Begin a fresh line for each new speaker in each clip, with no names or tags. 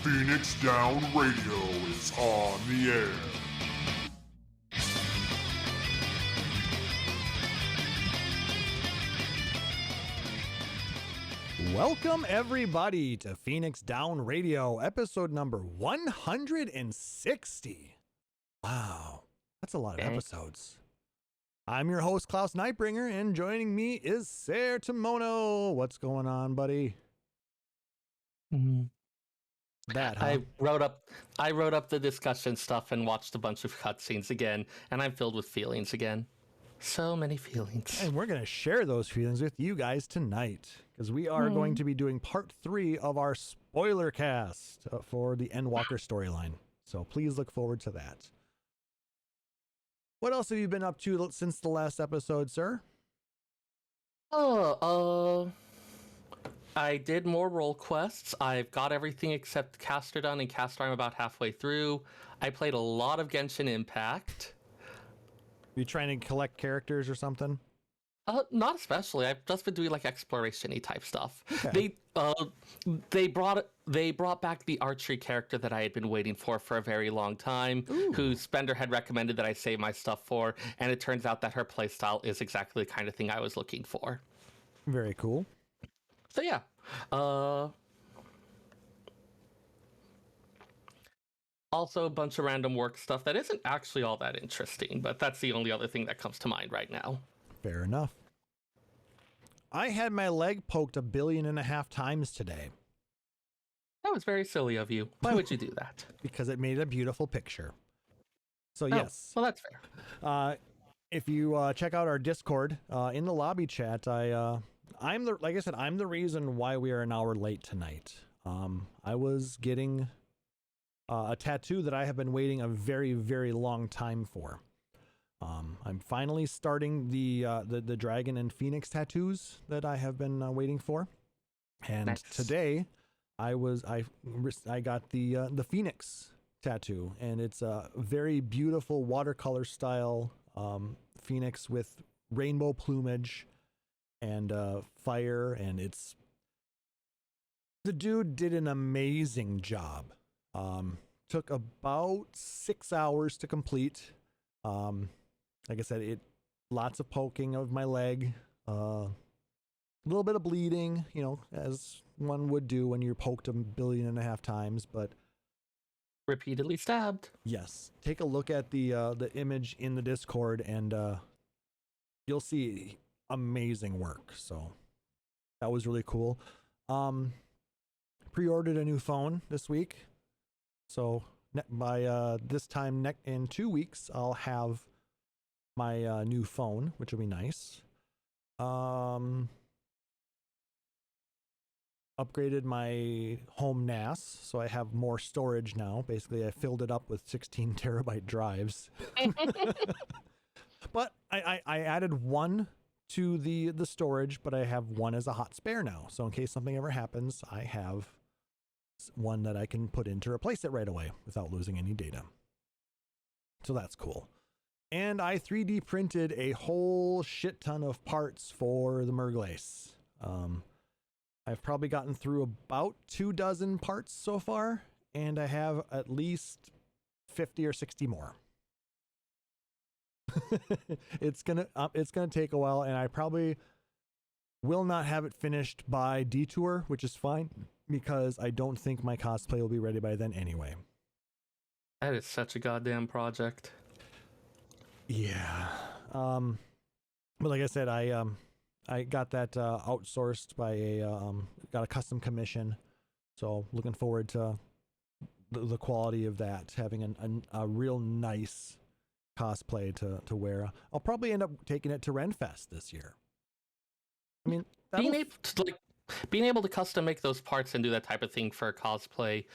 Phoenix Down Radio is on the air.
Welcome, everybody, to Phoenix Down Radio, episode number 160. Wow, that's a lot of episodes. I'm your host, Klaus Nightbringer, and joining me is Seyrr Tomono. What's going on, buddy? That, huh?
I wrote up the discussion stuff and watched a bunch of cutscenes again, and I'm filled with feelings again. So many feelings.
And we're going to share those feelings with you guys tonight, because we are going to be doing part 3 of our spoiler cast for the Endwalker storyline. So please look forward to that. What else have you been up to since the last episode, sir?
I did more role quests. I've got everything except Caster done, and Caster I'm about halfway through. I played a lot of Genshin Impact.
You trying to collect characters or something?
Not especially. I've just been doing like exploration-y type stuff.
Okay.
They brought back the archery character that I had been waiting for a very long time, who Spender had recommended that I save my stuff for, and it turns out that her playstyle is exactly the kind of thing I was looking for.
Very cool.
So yeah. Also a bunch of random work stuff that isn't actually all that interesting, but that's the only other thing that comes to mind right now.
Fair enough. I had my leg poked 1.5 billion times today.
That was very silly of you. Why would you do that?
Because it made a beautiful picture. So yes.
Well, that's fair.
If you check out our Discord in the lobby chat, I'm the reason why we are an hour late tonight. I was getting a tattoo that I have been waiting a very, very long time for. I'm finally starting the dragon and phoenix tattoos that I have been waiting for, and
nice.
Today I got the phoenix tattoo, and it's a very beautiful watercolor style phoenix with rainbow plumage and fire, and the dude did an amazing job. Took about 6 hours to complete. Like I said, lots of poking of my leg, a little bit of bleeding, as one would do when you're poked 1.5 billion times, but
repeatedly stabbed.
Yes. Take a look at the image in the Discord, and you'll see amazing work. So that was really cool. Pre-ordered a new phone this week. So by this time in 2 weeks, I'll have my new phone, which will be nice. Upgraded my home NAS, so I have more storage now. Basically, I filled it up with 16 terabyte drives. But I added one to the storage, but I have one as a hot spare now. So in case something ever happens, I have one that I can put in to replace it right away without losing any data. So that's cool. And I 3D printed a whole shit ton of parts for the Merglace. I've probably gotten through about 24 parts so far, and I have at least 50 or 60 more. It's gonna take a while, and I probably will not have it finished by Detour, which is fine, because I don't think my cosplay will be ready by then anyway.
That is such a goddamn project.
Yeah. But like I said, I got that outsourced by got a custom commission. So looking forward to the quality of that, having a real nice cosplay to wear. I'll probably end up taking it to Renfest this year. I mean,
being able to custom make those parts and do that type of thing for cosplay,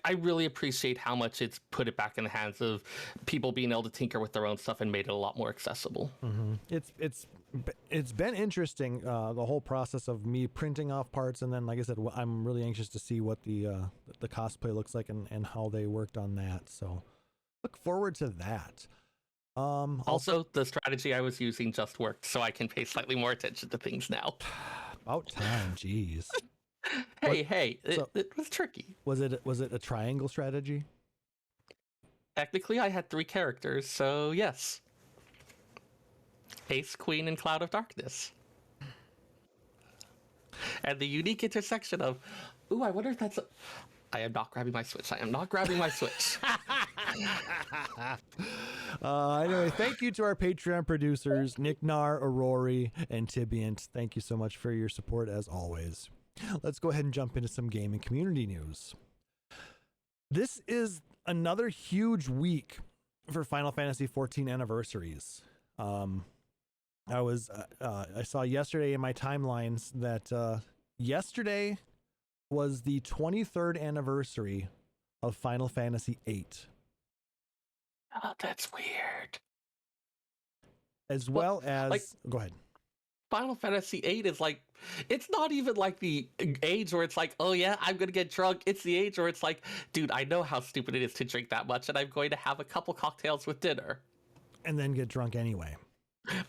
I really appreciate how much it's put it back in the hands of people being able to tinker with their own stuff and made it a lot more accessible.
Mm-hmm. It's been interesting, the whole process of me printing off parts, and then, like I said, I'm really anxious to see what the cosplay looks like and how they worked on that. So look forward to that.
Also, the strategy I was using just worked, so I can pay slightly more attention to things now.
About time, jeez.
Hey,
So
it was tricky.
was it a triangle strategy?
Technically, I had 3 characters, so yes. Ace, Queen, and Cloud of Darkness. And the unique intersection of, ooh, I wonder if that's. I am not grabbing my Switch. I am not grabbing my Switch.
Anyway, thank you to our Patreon producers, Nick Nar, Aurori, and Tibiant. Thank you so much for your support as always. Let's go ahead and jump into some game and community news. This is another huge week for Final Fantasy XIV Anniversaries. I saw yesterday in my timelines that yesterday was the 23rd anniversary of Final Fantasy VIII.
Oh, that's weird.
As well as...
like,
go ahead.
Final Fantasy VIII is like, it's not even like the age where it's like, oh yeah, I'm gonna get drunk. It's the age where it's like, dude, I know how stupid it is to drink that much, and I'm going to have a couple cocktails with dinner.
And then get drunk anyway.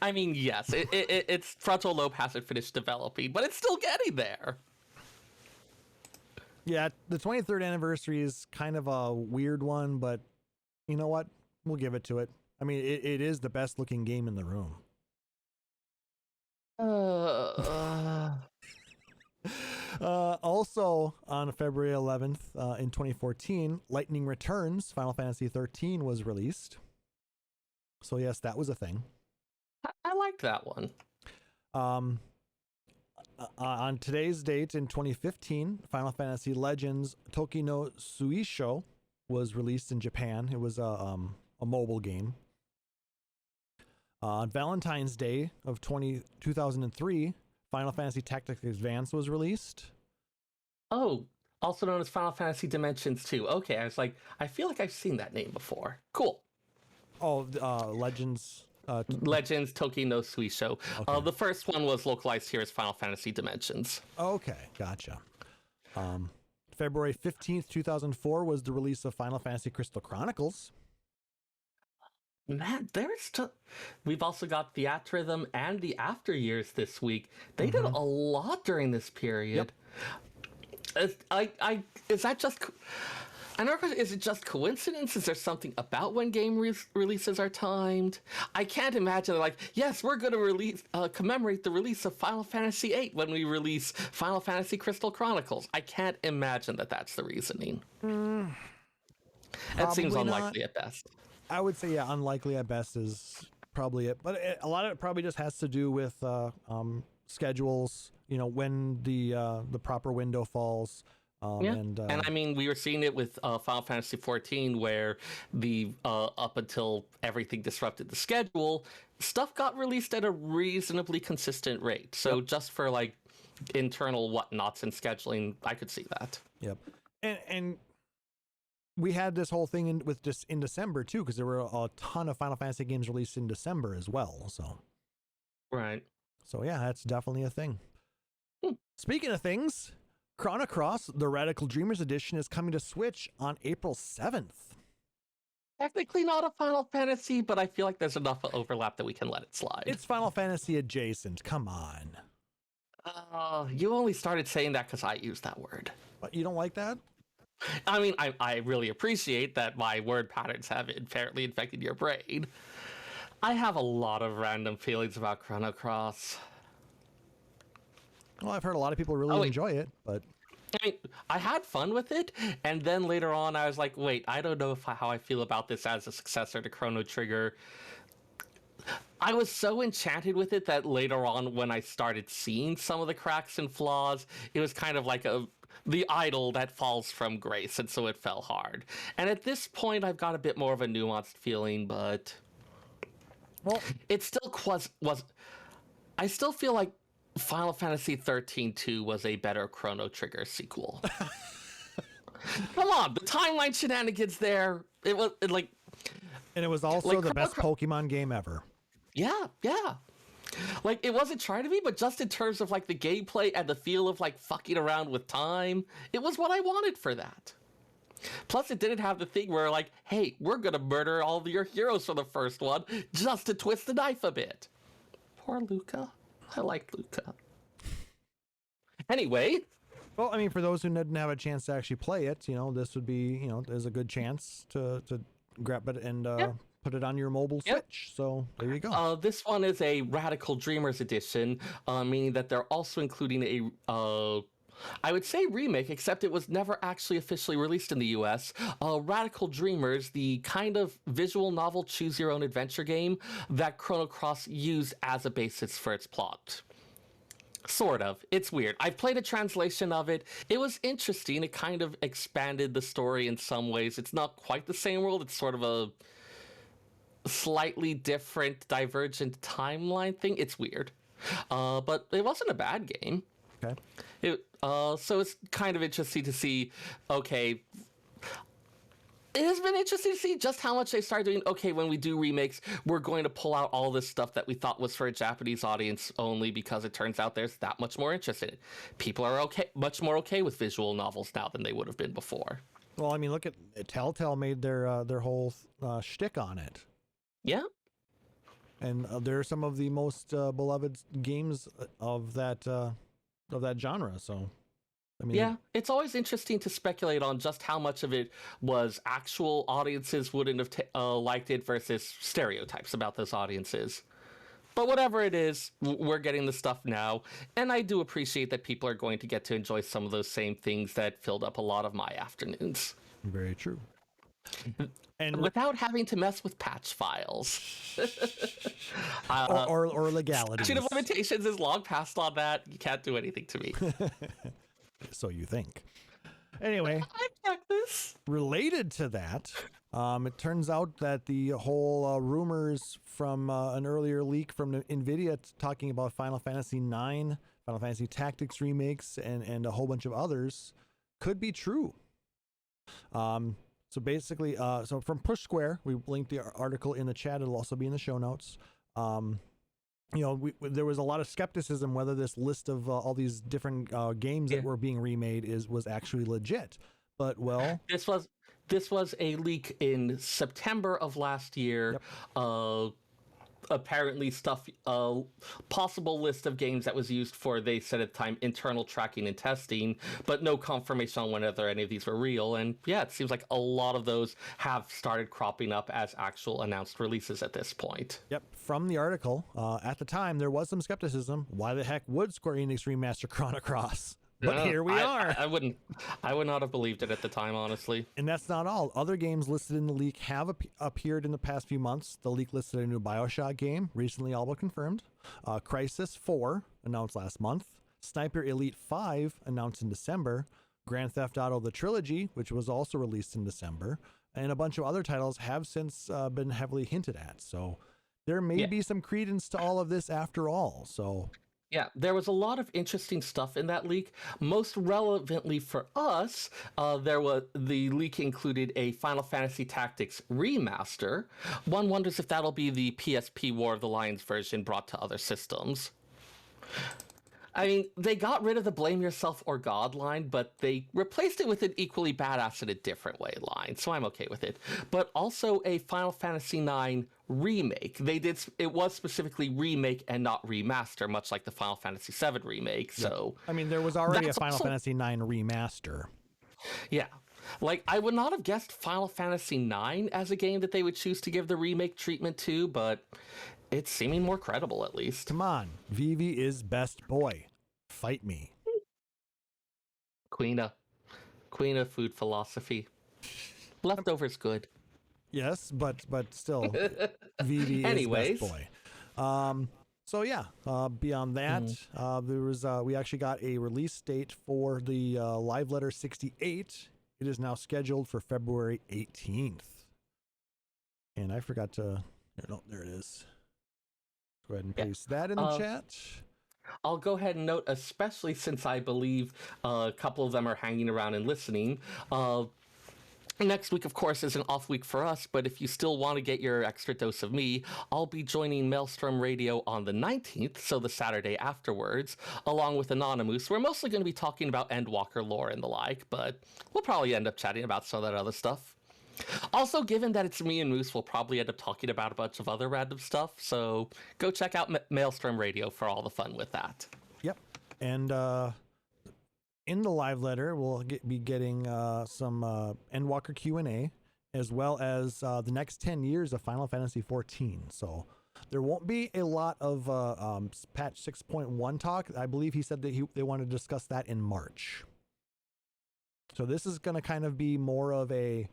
I mean, yes, it's frontal lobe hasn't finished developing, but it's still getting there.
Yeah, the 23rd anniversary is kind of a weird one, but you know what? We'll give it to it. I mean, it is the best looking game in the room. Also, on February 11th in 2014, Lightning Returns, Final Fantasy 13 was released. So yes, that was a thing.
I like that one.
On today's date in 2015, Final Fantasy Legends Toki no Suisho was released in Japan. It was a mobile game. On Valentine's Day of 2003, Final Fantasy Tactics Advance was released.
Oh, also known as Final Fantasy Dimensions 2. Okay, I was like, I feel like I've seen that name before. Cool.
Oh, Legends...
Legends Toki no Suisho.
Okay.
The first one was localized here as Final Fantasy Dimensions.
Okay, gotcha. February 15th, 2004 was the release of Final Fantasy Crystal Chronicles.
Man, we've also got Theatrhythm and the After Years this week. They did a lot during this period. Yep. Is that just... Another question, is it just coincidence? Is there something about when game releases are timed? I can't imagine, like, yes, we're going to commemorate the release of Final Fantasy VIII when we release Final Fantasy Crystal Chronicles. I can't imagine that that's the reasoning. That seems unlikely at best.
I would say, yeah, unlikely at best is probably it. But a lot of it probably just has to do with schedules, you know, when the proper window falls. And
I mean, we were seeing it with Final Fantasy XIV, where the up until everything disrupted the schedule, stuff got released at a reasonably consistent rate. So just for like internal whatnots and scheduling, I could see that.
Yep. And we had this whole thing in December too, because there were a ton of Final Fantasy games released in December as well. So
right.
So yeah, that's definitely a thing. Speaking of things, Chronicles, the Radical Dreamers edition, is coming to Switch on April 7th.
Technically not a Final Fantasy, but I feel like there's enough overlap that we can let it slide.
It's Final Fantasy adjacent. Come on.
You only started saying that because I used that word.
But you don't like that?
I mean, I really appreciate that my word patterns have inherently infected your brain. I have a lot of random feelings about Chrono Cross.
Well, I've heard a lot of people really enjoy it, but...
I mean, I had fun with it, and then later on I was like, wait, I don't know how I feel about this as a successor to Chrono Trigger. I was so enchanted with it that later on when I started seeing some of the cracks and flaws, it was kind of like the idol that falls from grace, and so it fell hard. And at this point, I've got a bit more of a nuanced feeling, but... Well, it still was... I still feel like Final Fantasy 13-2 was a better Chrono Trigger sequel. Come on, the timeline shenanigans there. It was like...
And it was also the best Pokemon game ever.
Yeah. Like, it wasn't trying to be, but just in terms of, like, the gameplay and the feel of, like, fucking around with time, it was what I wanted for that. Plus, it didn't have the thing where, like, hey, we're gonna murder all of your heroes for the first one just to twist the knife a bit. Poor Luca. I liked Luca. Anyway,
Well, I mean, for those who didn't have a chance to actually play it, this would be, there's a good chance to grab it and put it on your mobile Switch. So there you go.
This one is a Radical Dreamers edition, meaning that they're also including a I would say remake, except it was never actually officially released in the US. Radical Dreamers, the kind of visual novel choose your own adventure game that Chronicles used as a basis for its plot. Sort of. It's weird. I've played a translation of it. It was interesting. It kind of expanded the story in some ways. It's not quite the same world. It's sort of a slightly different, divergent timeline thing. It's weird. But it wasn't a bad game.
Okay.
So it's kind of interesting to see, okay, it has been interesting to see just how much they started doing, okay, when we do remakes, we're going to pull out all this stuff that we thought was for a Japanese audience only because it turns out there's that much more interest in it. People are much more okay with visual novels now than they would have been before.
Well, I mean, look at Telltale made their whole shtick on it.
Yeah.
And they're some of the most beloved games of that genre. So, I mean,
yeah, it's always interesting to speculate on just how much of it was actual audiences wouldn't have liked it versus stereotypes about those audiences. But whatever it is, we're getting the stuff now, and I do appreciate that people are going to get to enjoy some of those same things that filled up a lot of my afternoons.
Very true.
And without having to mess with patch files.
or legalities.
Statute of limitations is long past on that. You can't do anything to me.
So you think. Anyway,
I checked this.
Related to that, it turns out that the whole rumors from an earlier leak from NVIDIA talking about Final Fantasy IX, Final Fantasy Tactics remakes, and a whole bunch of others could be true. So basically, so from Push Square, we linked the article in the chat. It'll also be in the show notes. There was a lot of skepticism whether this list of all these different games that were being remade was actually legit. But
this was a leak in September of last year. Yep. Apparently possible list of games that was used for, they said at the time, internal tracking and testing, but no confirmation on whether any of these were real. And yeah, it seems like a lot of those have started cropping up as actual announced releases at this point.
Yep. From the article, at the time, there was some skepticism. Why the heck would Square Enix remaster Chronicles? But here we are.
I would not have believed it at the time, honestly.
And that's not all. Other games listed in the leak have appeared in the past few months. The leak listed a new BioShock game, recently all but confirmed. Crysis 4, announced last month. Sniper Elite 5, announced in December. Grand Theft Auto The Trilogy, which was also released in December. And a bunch of other titles have since been heavily hinted at. So there may be some credence to all of this after all. So...
yeah, there was a lot of interesting stuff in that leak. Most relevantly for us, the leak included a Final Fantasy Tactics remaster. One wonders if that'll be the PSP War of the Lions version brought to other systems. I mean, they got rid of the blame yourself or God line, but they replaced it with an equally badass in a different way line, so I'm okay with it. But also a Final Fantasy IX remake. It was specifically remake and not remaster, much like the Final Fantasy VII remake. So
I mean, there was already a Final Fantasy IX remaster.
Yeah. Like, I would not have guessed Final Fantasy IX as a game that they would choose to give the remake treatment to, but it's seeming more credible, at least.
Come on. Vivi is best boy. Fight me.
Queen of food philosophy. Leftovers good.
Yes, but still, Vivi is best boy. So yeah, beyond that, there was we actually got a release date for the Live Letter 68. It is now scheduled for February 18th. And I forgot to... no, there it is. Go ahead and paste that in the chat.
I'll go ahead and note, especially since I believe a couple of them are hanging around and listening. Next week, of course, is an off week for us, but if you still want to get your extra dose of me, I'll be joining Maelstrom Radio on the 19th, so the Saturday afterwards, along with Anonymous. We're mostly going to be talking about Endwalker lore and the like, but we'll probably end up chatting about some of that other stuff. Also, given that it's me and Moose, we'll probably end up talking about a bunch of other random stuff, so go check out Maelstrom Radio for all the fun with that.
Yep. And in the live letter, we'll be getting some Endwalker Q&A, as well as the next 10 years of Final Fantasy XIV. So there won't be a lot of patch 6.1 talk. I believe he said that they want to discuss that in March. So this is going to kind of be more of a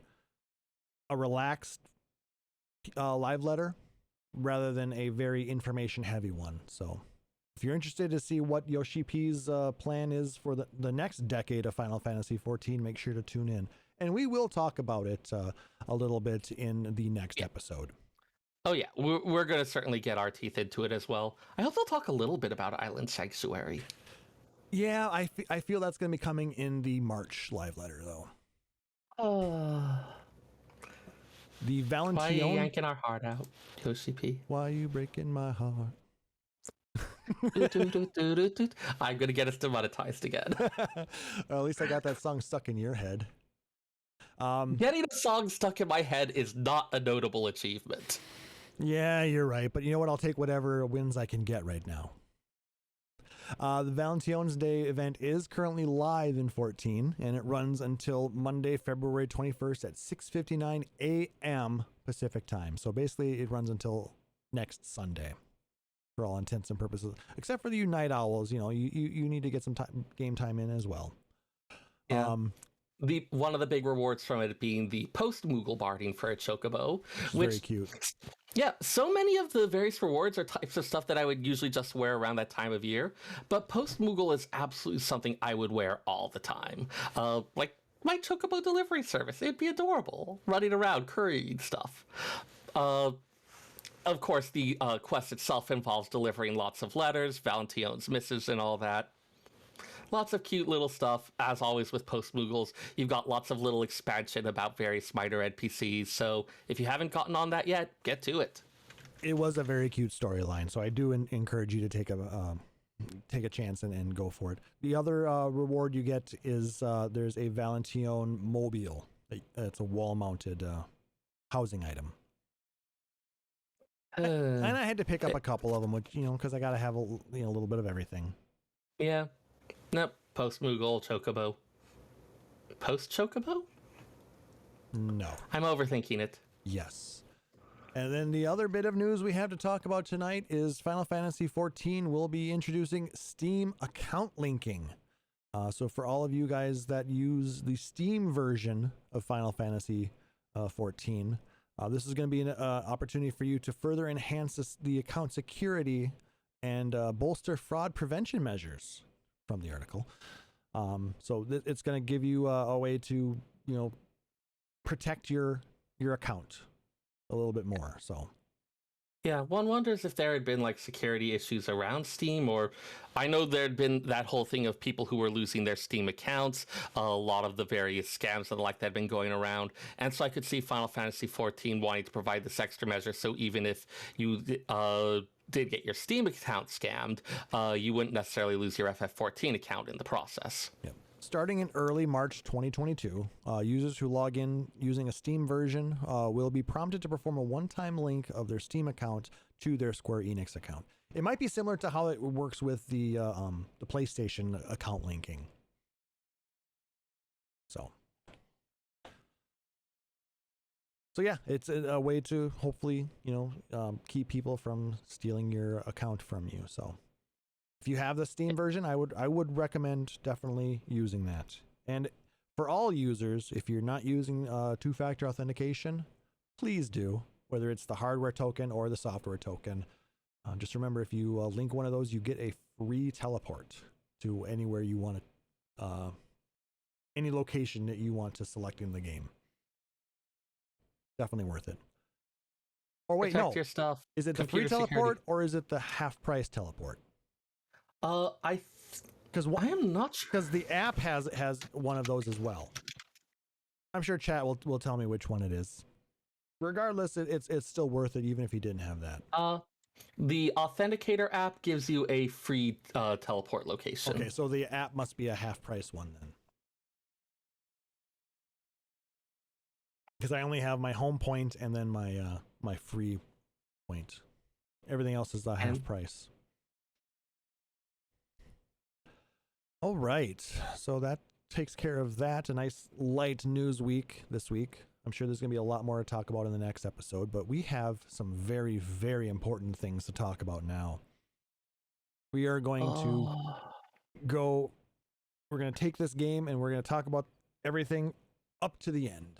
relaxed live letter rather than a very information heavy one. So if you're interested to see what Yoshi P's plan is for the next decade of Final Fantasy XIV, make sure to tune in. And we will talk about it a little bit in the next episode.
Oh yeah, we're going to certainly get our teeth into it as well. I hope they'll talk a little bit about Island Sanctuary.
Yeah, I feel that's going to be coming in the March live letter, though. The Valentine.
Why are you yanking our heart out, Yoshi P?
Why are you breaking my heart?
I'm going to get us demonetized again.
Well, at least I got that song stuck in your head.
Getting a song stuck in my head is not a notable achievement.
Yeah, you're right. But you know what? I'll take whatever wins I can get right now. The Valentione's Day event is currently live in 14, and it runs until Monday, February 21st at 6:59 a.m. Pacific time. So basically, it runs until next Sunday, for all intents and purposes, except for the Night Owls. You know, you need to get some game time in as well.
Yeah. One of the big rewards from it being the post-Moogle barding for a Chocobo, which
very cute.
Yeah, so many of the various rewards are types of stuff that I would usually just wear around that time of year, but post-Moogle is absolutely something I would wear all the time. Like my Chocobo delivery service, it'd be adorable, running around currying stuff. Of course, the quest itself involves delivering lots of letters, Valentione's missives, and all that. Lots of cute little stuff, as always with post-Moogles. You've got lots of little expansion about various minor NPCs, so if you haven't gotten on that yet, get to it.
It was a very cute storyline, so I do encourage you to take a chance and go for it. The other reward you get is there's a Valentine Mobile. It's a wall-mounted housing item. And I had to pick up a couple of them, which, you know, because I got to have a little bit of everything.
Yeah. Nope. Post-Moogle, Chocobo. Post-Chocobo?
No.
I'm overthinking it.
Yes. And then the other bit of news we have to talk about tonight is Final Fantasy XIV will be introducing Steam account linking. So for all of you guys that use the Steam version of Final Fantasy XIV, this is going to be an opportunity for you to further enhance the account security and bolster fraud prevention measures from the article. So it's going to give you a way to, protect your account a little bit more. So
yeah, one wonders if there had been like security issues around Steam, or I know there'd been that whole thing of people who were losing their Steam accounts, a lot of the various scams and the like that had been going around. And so I could see Final Fantasy XIV wanting to provide this extra measure. So even if you did get your Steam account scammed, you wouldn't necessarily lose your FF14 account in the process.
Yep. Starting in early March 2022, users who log in using a Steam version will be prompted to perform a one-time link of their Steam account to their Square Enix account. It might be similar to how it works with the PlayStation account linking. So yeah, it's a way to hopefully, keep people from stealing your account from you. So if you have the Steam version, I would recommend definitely using that. And for all users, if you're not using two-factor authentication, please do, whether it's the hardware token or the software token. Just remember, if you link one of those, you get a free teleport to anywhere you want to, any location that you want to select in the game. Definitely worth it. Or wait,
Protect
no.
your stuff.
Is it the free teleport or is it the half-price teleport?
Because I am not sure.
Because the app has one of those as well. I'm sure chat will tell me which one it is. Regardless, it's still worth it, even if you didn't have that.
The Authenticator app gives you a free teleport location.
Okay, so the app must be a half-price one then. Because I only have my home point and then my free point. Everything else is the half price. All right. So that takes care of that. A nice light news week this week. I'm sure there's going to be a lot more to talk about in the next episode, but we have some very, very important things to talk about now. We are going to go, we're going to take this game and we're going to talk about everything up to the end.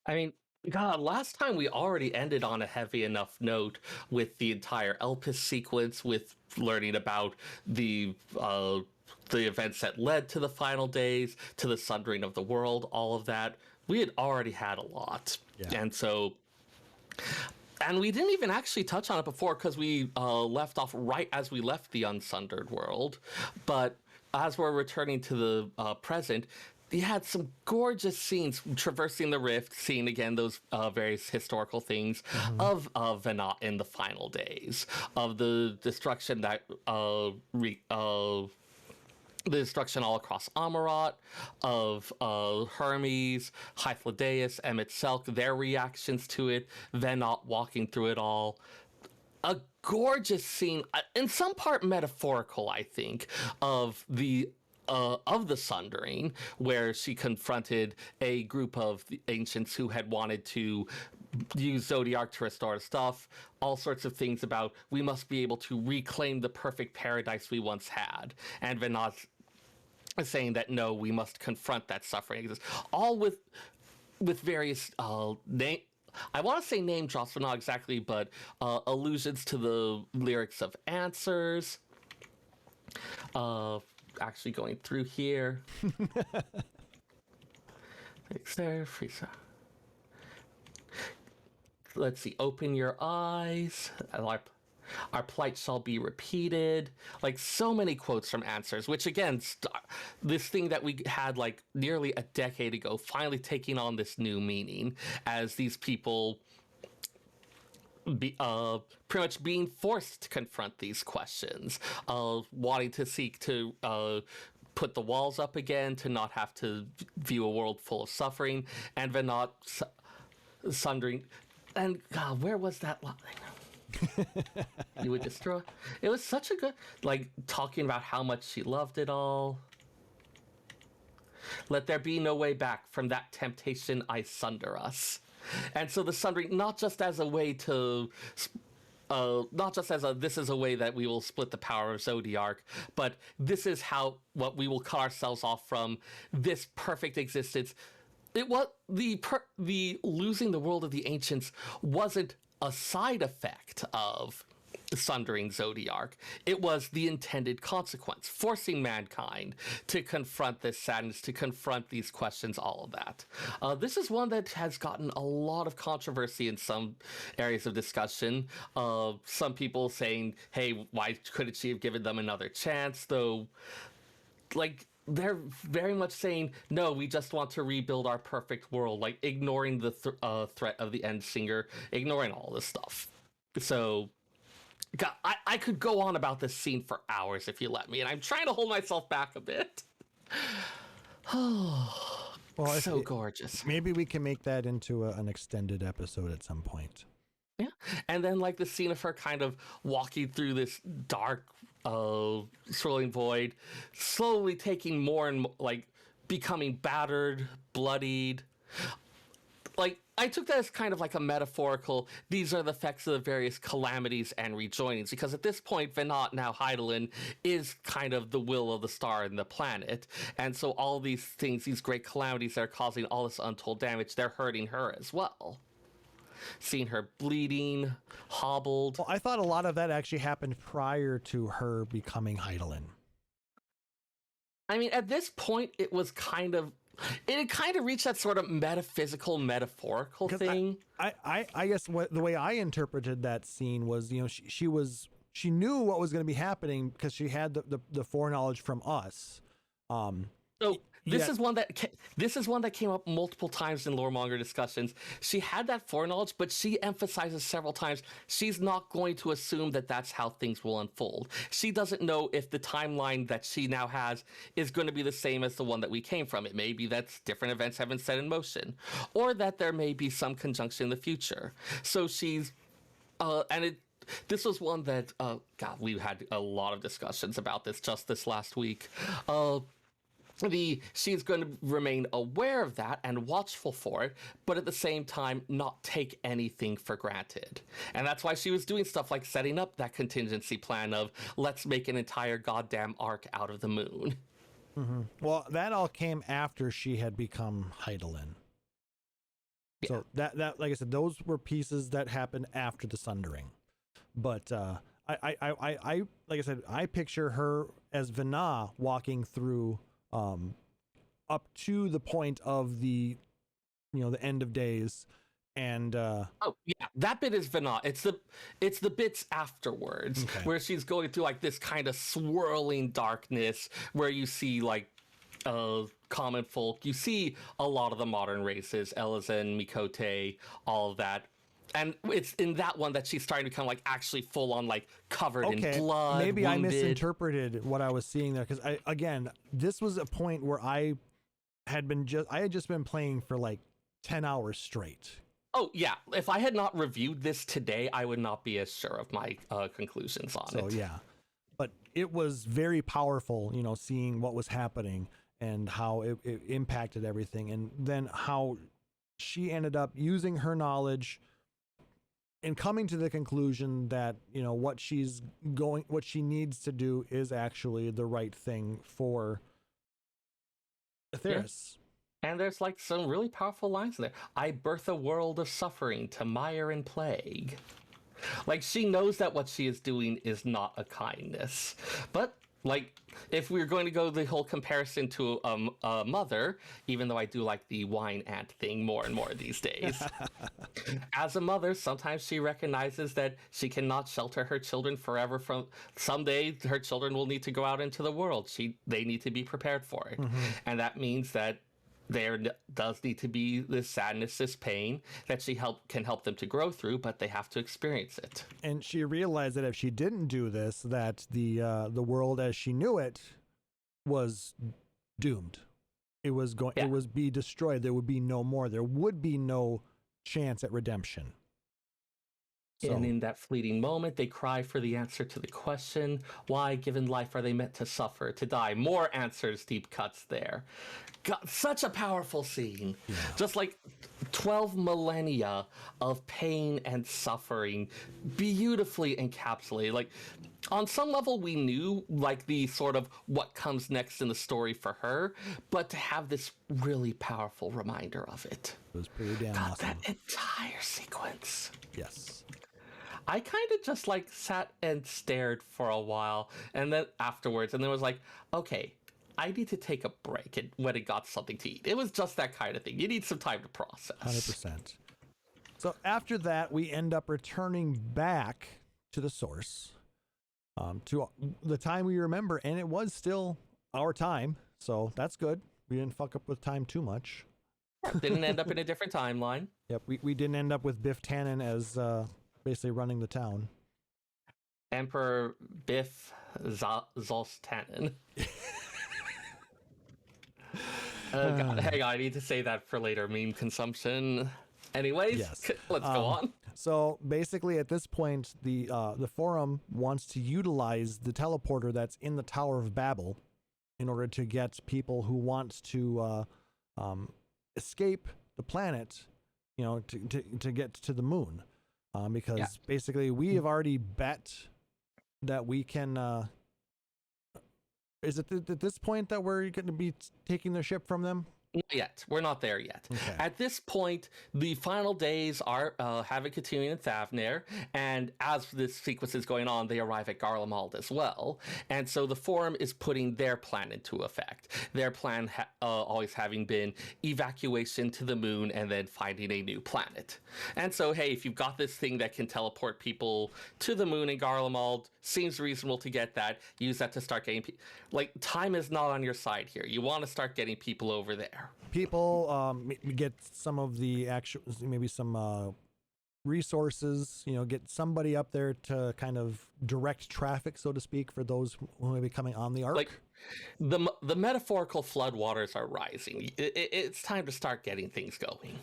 I mean, God, last time we already ended on a heavy enough note with the entire Elpis sequence, with learning about the events that led to the final days, to the sundering of the world, all of that. We had already had a lot.
Yeah.
And we didn't even actually touch on it before because we left off right as we left the unsundered world. But as we're returning to the present, you had some gorgeous scenes traversing the rift, seeing again those various historical things of Venat in the final days, of the destruction that the destruction all across Amarat, of Hermes, Hythlodaeus, Emmett Selk, their reactions to it, Venat walking through it all. A gorgeous scene, in some part metaphorical, I think, of the sundering, where she confronted a group of the ancients who had wanted to use Zodiac to restore stuff, all sorts of things about we must be able to reclaim the perfect paradise we once had. And Venat saying that no, we must confront that suffering, all with various name. I want to say name drops, but not exactly, but allusions to the lyrics of Answers. Actually going through here. Let's see. Open your eyes. Our plight shall be repeated. Like so many quotes from Answers, which again, this thing that we had like nearly a decade ago, finally taking on this new meaning as these people pretty much being forced to confront these questions, wanting to seek to put the walls up again, to not have to view a world full of suffering, and then not sundering. And God, where was that line? You would destroy. It was such a good, like, talking about how much she loved it all. Let there be no way back from that temptation I sunder us. And so the sundering, not just as a way to, not just as a, this is a way that we will split the power of Zodiac, but this is how, what we will cut ourselves off from this perfect existence. It was the losing the world of the ancients wasn't a side effect of sundering Zodiac. It was the intended consequence, forcing mankind to confront this sadness, to confront these questions, all of that. This is one that has gotten a lot of controversy in some areas of discussion. Some people saying, hey, why couldn't she have given them another chance? Though, like, they're very much saying, no, we just want to rebuild our perfect world, like ignoring the threat of the end singer, ignoring all this stuff. So, God, I could go on about this scene for hours if you let me, and I'm trying to hold myself back a bit. Oh, well, so gorgeous.
Maybe we can make that into an extended episode at some point.
Yeah, and then like the scene of her kind of walking through this dark, swirling void, slowly taking more and more, like becoming battered, bloodied. Like, I took that as kind of like a metaphorical, these are the effects of the various calamities and rejoinings, because at this point, Venat, now Hydaelyn, is kind of the will of the star and the planet. And so all these things, these great calamities that are causing all this untold damage, they're hurting her as well. Seeing her bleeding, hobbled.
Well, I thought a lot of that actually happened prior to her becoming Hydaelyn.
I mean, at this point, it was kind of... It had kind of reached that sort of metaphysical, metaphorical thing.
I guess the way I interpreted that scene was, you know, she knew what was going to be happening because she had the foreknowledge from us.
So this is one that came up multiple times in loremonger discussions. She had that foreknowledge, but she emphasizes several times she's not going to assume that that's how things will unfold. She doesn't know if the timeline that she now has is going to be the same as the one that we came from. It may be that different events have been set in motion, or that there may be some conjunction in the future. So she's this was one that God, we had a lot of discussions about this just this last week. She's going to remain aware of that and watchful for it, but at the same time not take anything for granted. And that's why she was doing stuff like setting up that contingency plan of let's make an entire goddamn arc out of the moon.
Mm-hmm. Well, that all came after she had become Heidelin. Yeah. So that like I said, those were pieces that happened after the sundering. But I like I said, I picture her as Vana walking through up to the point of the the end of days, and oh
yeah, that bit is Vana. It's the bits afterwards, okay, where she's going through like this kind of swirling darkness where you see like common folk, you see a lot of the modern races, Elezen, Mikote, all of that. And it's in that one that she's starting to become like actually full on like covered in blood.
Maybe wounded. I misinterpreted what I was seeing there, because this was a point where I had just been playing for like 10 hours straight.
Oh yeah, if I had not reviewed this today, I would not be as sure of my conclusions on it. So
yeah, but it was very powerful, seeing what was happening and how it impacted everything, and then how she ended up using her knowledge and coming to the conclusion that what she needs to do is actually the right thing for Etheirys.
Yeah. And there's like some really powerful lines in there. I birth a world of suffering to mire and plague. Like, she knows that what she is doing is not a kindness, but like, if we're going to go the whole comparison to a mother, even though I do like the wine ant thing more and more these days, as a mother, sometimes she recognizes that she cannot shelter her children forever from someday her children will need to go out into the world. They need to be prepared for it. Mm-hmm. And that means that there does need to be this sadness, this pain that she can help them to grow through, but they have to experience it.
And she realized that if she didn't do this, that the world as she knew it was doomed. It was It was be destroyed. There would be no more. There would be no chance at redemption.
So. And in that fleeting moment, they cry for the answer to the question, why, given life, are they meant to suffer, to die? More answers, deep cuts there. God, such a powerful scene. Yeah. Just like 12 millennia of pain and suffering, beautifully encapsulated. Like, on some level, we knew, like, the sort of what comes next in the story for her, but to have this really powerful reminder of it.
It was pretty damn awesome.
That entire sequence.
Yes.
I kind of just like sat and stared for a while, and then afterwards, and then was like, okay, I need to take a break and when it got something to eat. It was just that kind of thing. You need some time to process.
100%. So after that, we end up returning back to the source, to the time we remember, and it was still our time, so that's good. We didn't fuck up with time too much.
Didn't end up in a different timeline.
Yep, we didn't end up with Biff Tannen as basically running the town.
Emperor Biff Zoltanen. Oh god, hang on, I need to say that for later meme consumption. Anyways,
yes.
Let's go on.
So basically at this point, the Forum wants to utilize the teleporter that's in the Tower of Babel in order to get people who want to escape the planet, to get to the moon. Because basically we have already bet that we can, is it at this point that we're going to be taking the ship from them?
Not yet. We're not there yet. Okay. At this point, the final days are Havoc, Continuing, and Thavner, and as this sequence is going on, they arrive at Garlemald as well, and so the Forum is putting their plan into effect. Their plan always having been evacuation to the moon and then finding a new planet. And so, hey, if you've got this thing that can teleport people to the moon in Garlemald, seems reasonable to get that. Use that to start getting time is not on your side here. You want to start getting people over there.
People get some of the actual, maybe some resources, get somebody up there to kind of direct traffic, so to speak, for those who may be coming on the ark.
Like the metaphorical floodwaters are rising. It's time to start getting things going.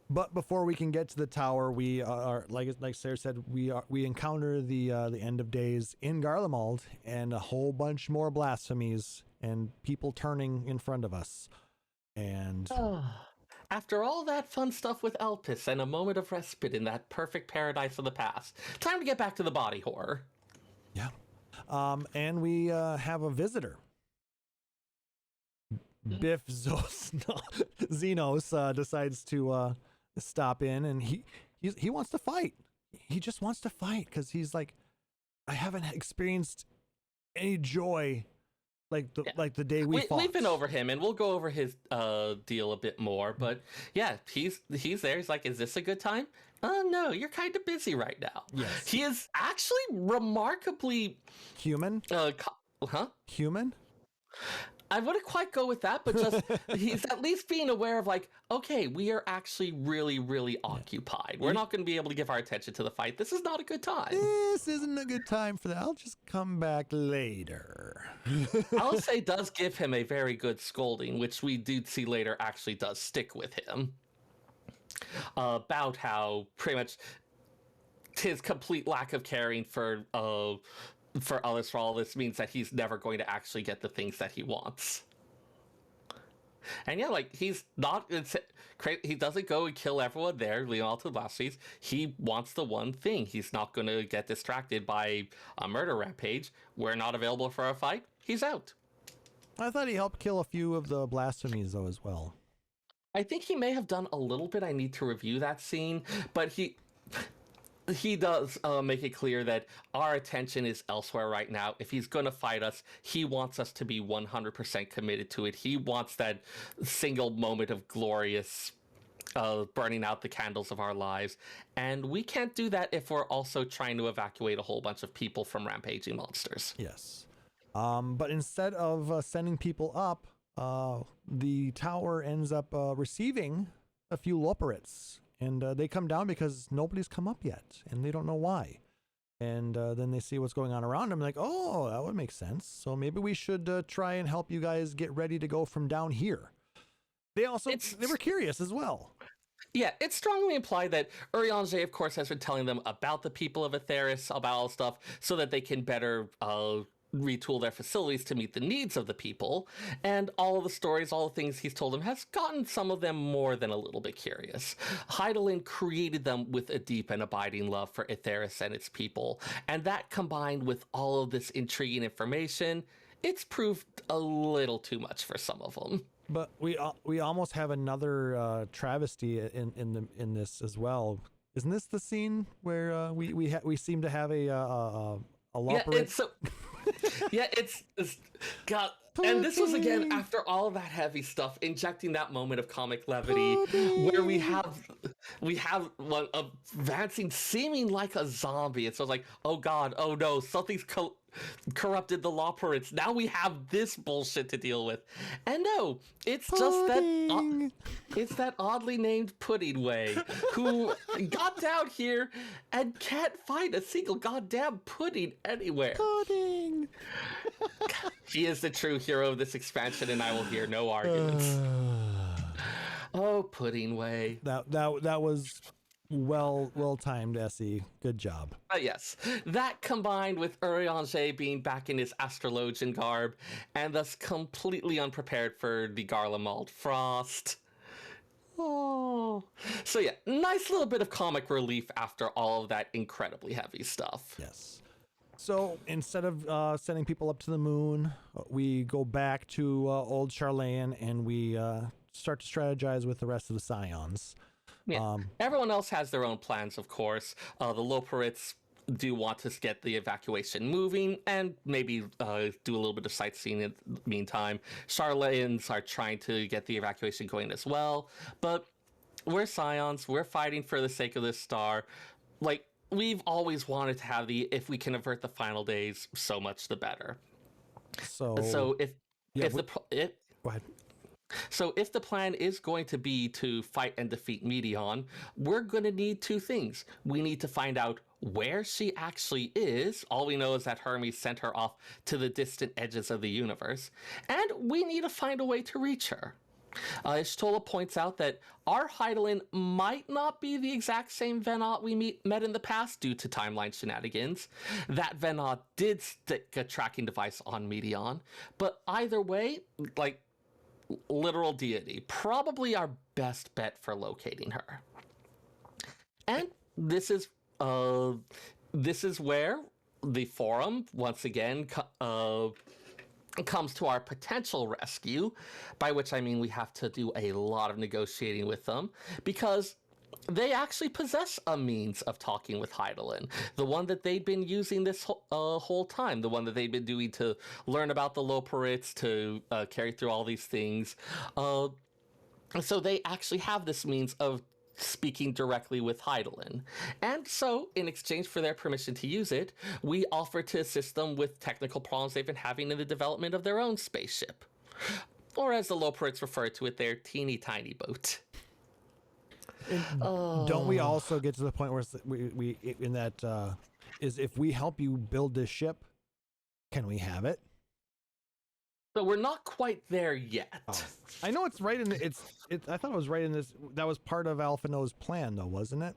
But before we can get to the tower, we are like Seyrr said, we encounter the end of days in Garlemald and a whole bunch more blasphemies and people turning in front of us. And
After all that fun stuff with Elpis and a moment of respite in that perfect paradise of the past, time to get back to the body horror.
yeah, and we have a visitor. Biff Xenos decides to stop in, and he wants to fight. He just wants to fight because he's like, I haven't experienced any joy like the day we fought.
We've been over him, and we'll go over his deal a bit more. But yeah, he's there. He's like, is this a good time? No, you're kind of busy right now.
Yes.
He is actually remarkably
human. Human.
I wouldn't quite go with that, but just he's at least being aware of like, okay, we are actually really, really occupied. We're not going to be able to give our attention to the fight. This is not a good time.
This isn't a good time for that. I'll just come back later.
I'll say does give him a very good scolding, which we do see later actually does stick with him. About how pretty much his complete lack of caring for others for all this means that he's never going to actually get the things that he wants. And yeah, like he's not, he doesn't go and kill everyone there, leading all to the blasphemies. He wants the one thing. He's not going to get distracted by a murder rampage. We're not available for a fight. He's out.
I thought he helped kill a few of the blasphemies though as well.
I think he may have done a little bit. I need to review that scene, but he does make it clear that our attention is elsewhere right now. If he's going to fight us, he wants us to be 100% committed to it. He wants that single moment of glorious burning out the candles of our lives. And we can't do that if we're also trying to evacuate a whole bunch of people from rampaging monsters.
Yes. But instead of sending people up, the tower ends up receiving a few loporits. And they come down because nobody's come up yet, and they don't know why. And then they see what's going on around them, like, oh, that would make sense. So maybe we should try and help you guys get ready to go from down here. They were curious as well.
Yeah, it's strongly implied that Urianger, of course, has been telling them about the people of Etheirys, about all stuff, so that they can better retool their facilities to meet the needs of the people. And all of the stories, all the things he's told them has gotten some of them more than a little bit curious. Hydaelyn created them with a deep and abiding love for Etheirys and its people. And that combined with all of this intriguing information, it's proved a little too much for some of them.
But we almost have another travesty in this as well. Isn't this the scene where we seem to have a loporite?
Yeah, it's God. And this was again after all of that heavy stuff, injecting that moment of comic levity, where we have one advancing, seeming like a zombie. And so it's like, oh God, oh no, something's corrupted the loporites. Now we have this bullshit to deal with. And no, it's just that it's that oddly named Pudding Way who got down here and can't find a single goddamn pudding anywhere.
Pudding.
He is the true hero of this expansion, and I will hear no arguments. Oh, Pudding Way.
That was well timed, SE. Good job.
Yes. That combined with Urianger being back in his astrologian garb, and thus completely unprepared for the Garlemald frost. Oh. So yeah, nice little bit of comic relief after all of that incredibly heavy stuff.
Yes. So instead of sending people up to the moon, we go back to old Charlayan and we start to strategize with the rest of the Scions.
Yeah. Everyone else has their own plans, of course. The Loporites do want to get the evacuation moving and maybe do a little bit of sightseeing in the meantime. Charlayans are trying to get the evacuation going as well. But we're Scions. We're fighting for the sake of this star. Like, we've always wanted to have if we can avert the final days, so much the better. So
go ahead.
So if the plan is going to be to fight and defeat Medion, we're going to need two things. We need to find out where she actually is. All we know is that Hermes sent her off to the distant edges of the universe. And we need to find a way to reach her. Ishtola points out that our Hydaelyn might not be the exact same Venat we met in the past due to timeline shenanigans. That Venat did stick a tracking device on Medion, but either way, like, literal deity, probably our best bet for locating her. And this is where the forum once again comes to our potential rescue, by which I mean we have to do a lot of negotiating with them, because they actually possess a means of talking with Hydaelyn, the one that they'd been using this whole time, the one that they'd been doing to learn about the Loporrits, to carry through all these things. So they actually have this means of speaking directly with Hydaelyn. And so, in exchange for their permission to use it, we offer to assist them with technical problems they've been having in the development of their own spaceship. Or as the Loporrits refer to it, their teeny tiny boat.
Don't we also get to the point where we in that is if we help you build this ship, can we have it?
So we're not quite there yet.
Oh. I know it's right in the, it's I thought it was right in this. That was part of Alphino's plan, though, wasn't it?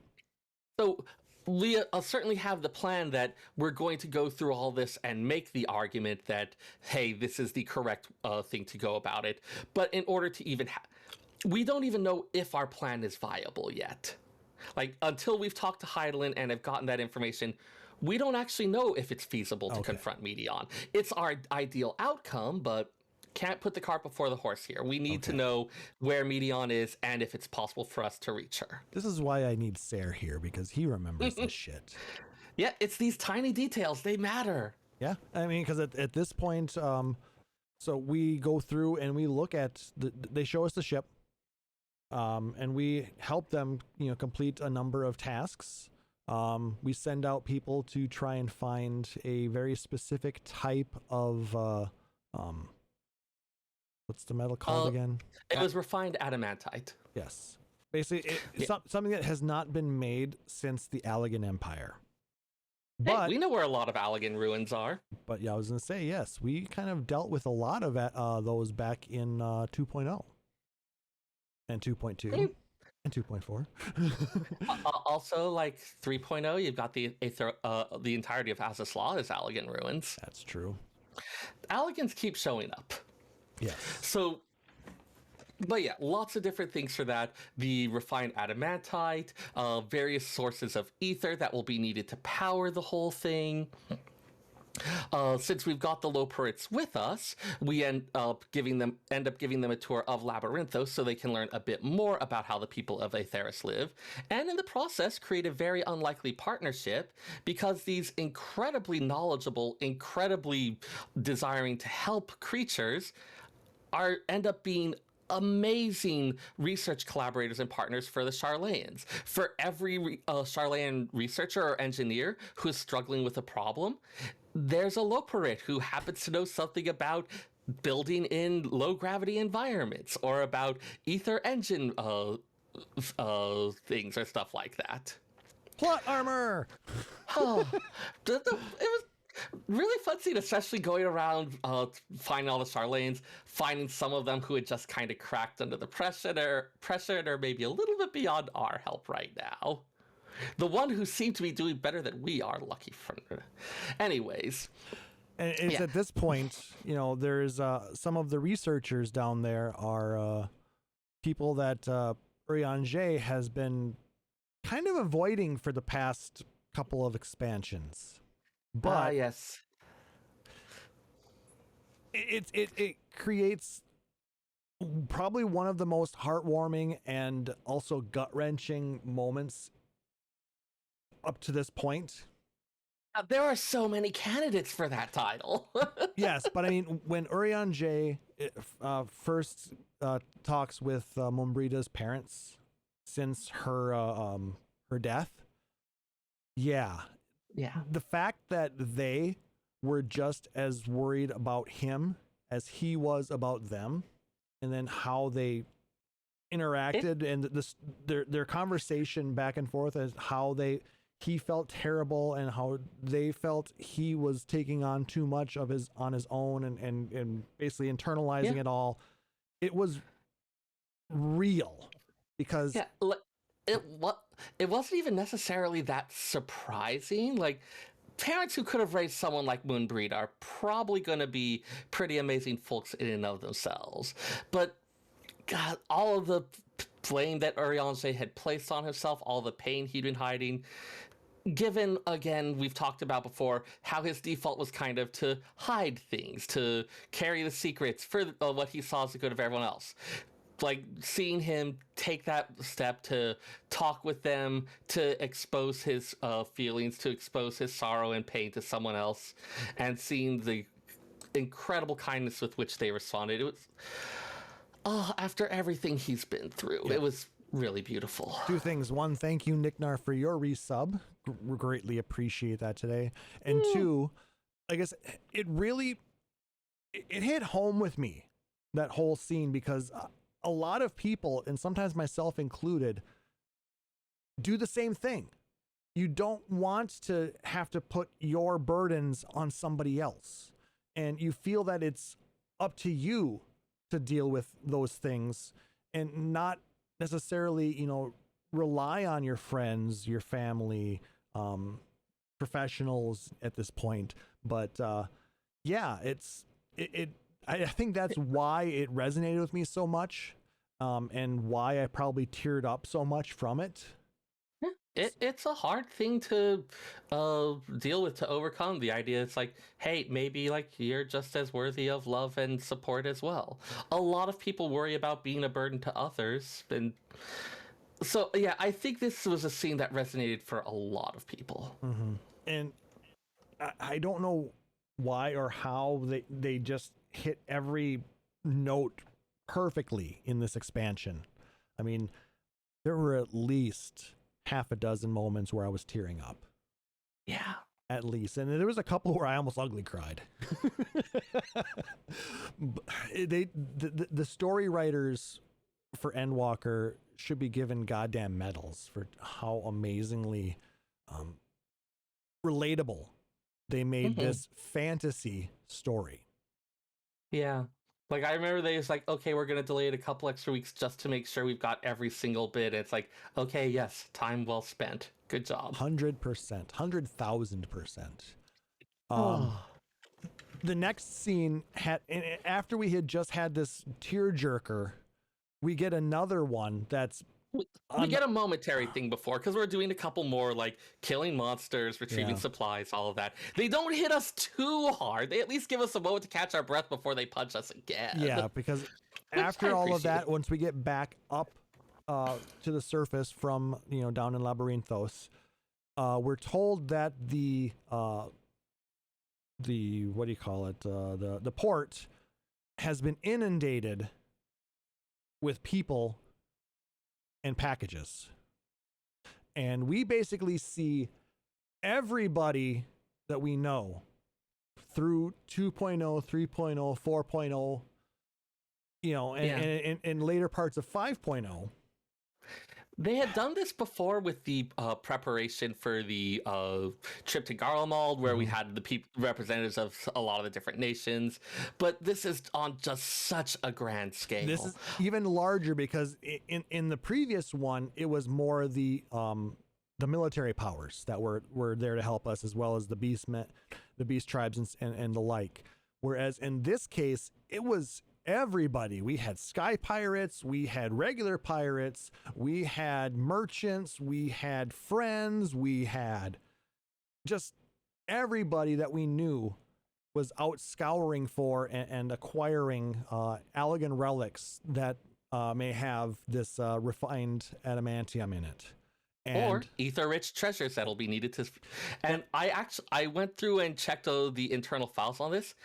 So we certainly have the plan that we're going to go through all this and make the argument that, hey, this is the correct thing to go about it. But in order to even we don't even know if our plan is viable yet. Like, until we've talked to Hydaelyn and have gotten that information, we don't actually know if it's feasible to confront Medion. It's our ideal outcome, but can't put the cart before the horse here. We need to know where Medion is and if it's possible for us to reach her.
This is why I need Seyrr here, because he remembers this shit.
Yeah, it's these tiny details. They matter.
Yeah, I mean, because at this point, so we go through and we look at, they show us the ship, and we help them, complete a number of tasks. We send out people to try and find a very specific type of, what's the metal called again?
It was refined adamantite.
Yes. Basically, something that has not been made since the Allegan Empire. But
hey, we know where a lot of Allegan ruins are.
But yeah, I was going to say, yes, we kind of dealt with a lot of those back in 2.0 and 2.2. And 2.4.
Also, like 3.0, you've got the entirety of Azazla is Allegan ruins.
That's true.
Allegans keep showing up.
Yes.
So, but yeah, lots of different things for that. The refined adamantite, various sources of ether that will be needed to power the whole thing. Since we've got the Loporrits with us, we end up giving them a tour of Labyrinthos so they can learn a bit more about how the people of Etheirys live, and in the process create a very unlikely partnership, because these incredibly knowledgeable, incredibly desiring to help creatures end up being amazing research collaborators and partners for the Charlayans. For every Charlayan researcher or engineer who's struggling with a problem, there's a Loporrit who happens to know something about building in low gravity environments or about ether engine things or stuff like that.
Plot armor!
It was really fun scene, especially going around finding all the Charlayans, finding some of them who had just kind of cracked under the pressure and are maybe a little bit beyond our help right now. The one who seemed to be doing better than we are, lucky for. Anyways.
And it's at this point, there's some of the researchers down there are people that Urianger has been kind of avoiding for the past couple of expansions. But
yes,
it creates probably one of the most heartwarming and also gut-wrenching moments up to this point.
There are so many candidates for that title.
Yes, but I mean, when Urianger first talks with Mombrida's parents since her death, yeah, the fact that they were just as worried about him as he was about them, and then how they interacted and their conversation back and forth as how he felt terrible and how they felt he was taking on too much on his own and basically internalizing it all. It was real because
Yeah, it what it wasn't even necessarily that surprising. Like parents who could have raised someone like Moonbreed are probably going to be pretty amazing folks in and of themselves. But God, all of the blame that Urianger had placed on himself, all the pain he'd been hiding, given again, we've talked about before how his default was kind of to hide things, to carry the secrets for what he saw as the good of everyone else. Like seeing him take that step to talk with them, to expose his feelings, to expose his sorrow and pain to someone else, and seeing the incredible kindness with which they responded. It was, after everything he's been through,
Yeah.
it was really beautiful.
Two things. One, thank you, Nicknar, for your resub. Greatly appreciate that today. And two, I guess it really it hit home with me, that whole scene, because a lot of people, and sometimes myself included, do the same thing. You don't want to have to put your burdens on somebody else. And you feel that it's up to you to deal with those things and not necessarily, rely on your friends, your family, professionals at this point. But yeah, I think that's why it resonated with me so much, and why I probably teared up so much from it.
It's a hard thing to deal with, to overcome. The idea it's like, hey, maybe like you're just as worthy of love and support as well. A lot of people worry about being a burden to others, and so yeah, I think this was a scene that resonated for a lot of people.
Mm-hmm. And I don't know why or how they just hit every note perfectly in this expansion. I mean, there were at least half a dozen moments where I was tearing up.
Yeah.
At least. And there was a couple where I almost ugly cried. The story writers for Endwalker should be given goddamn medals for how amazingly relatable they made this fantasy story.
Yeah. Like I remember they was like, okay, we're gonna delay it a couple extra weeks just to make sure we've got every single bit. It's like, okay, yes, time well spent. Good job.
100%, 100,000%. The next scene had, after we had just had this tearjerker, we get another one that's
we get a momentary thing before, because we're doing a couple more, like killing monsters, retrieving supplies, all of that. They don't hit us too hard. They at least give us a moment to catch our breath before they punch us again.
Yeah, because after all of that, once we get back up to the surface from, down in Labyrinthos, we're told that the what do you call it? The port has been inundated with people and packages. And we basically see everybody that we know through 2.0, 3.0, 4.0, and later parts of 5.0.
They had done this before with the preparation for the trip to Garlemald, where we had the representatives of a lot of the different nations. But this is on just such a grand scale.
This is even larger because in the previous one, it was more the military powers that were there to help us, as well as the beast tribes and the like. Whereas in this case, it was everybody. We had sky pirates, we had regular pirates, we had merchants, we had friends, we had just everybody that we knew was out scouring for and acquiring Allagan relics that may have this refined adamantium in it.
Or ether-rich treasures that'll be needed to. And I went through and checked the internal files on this.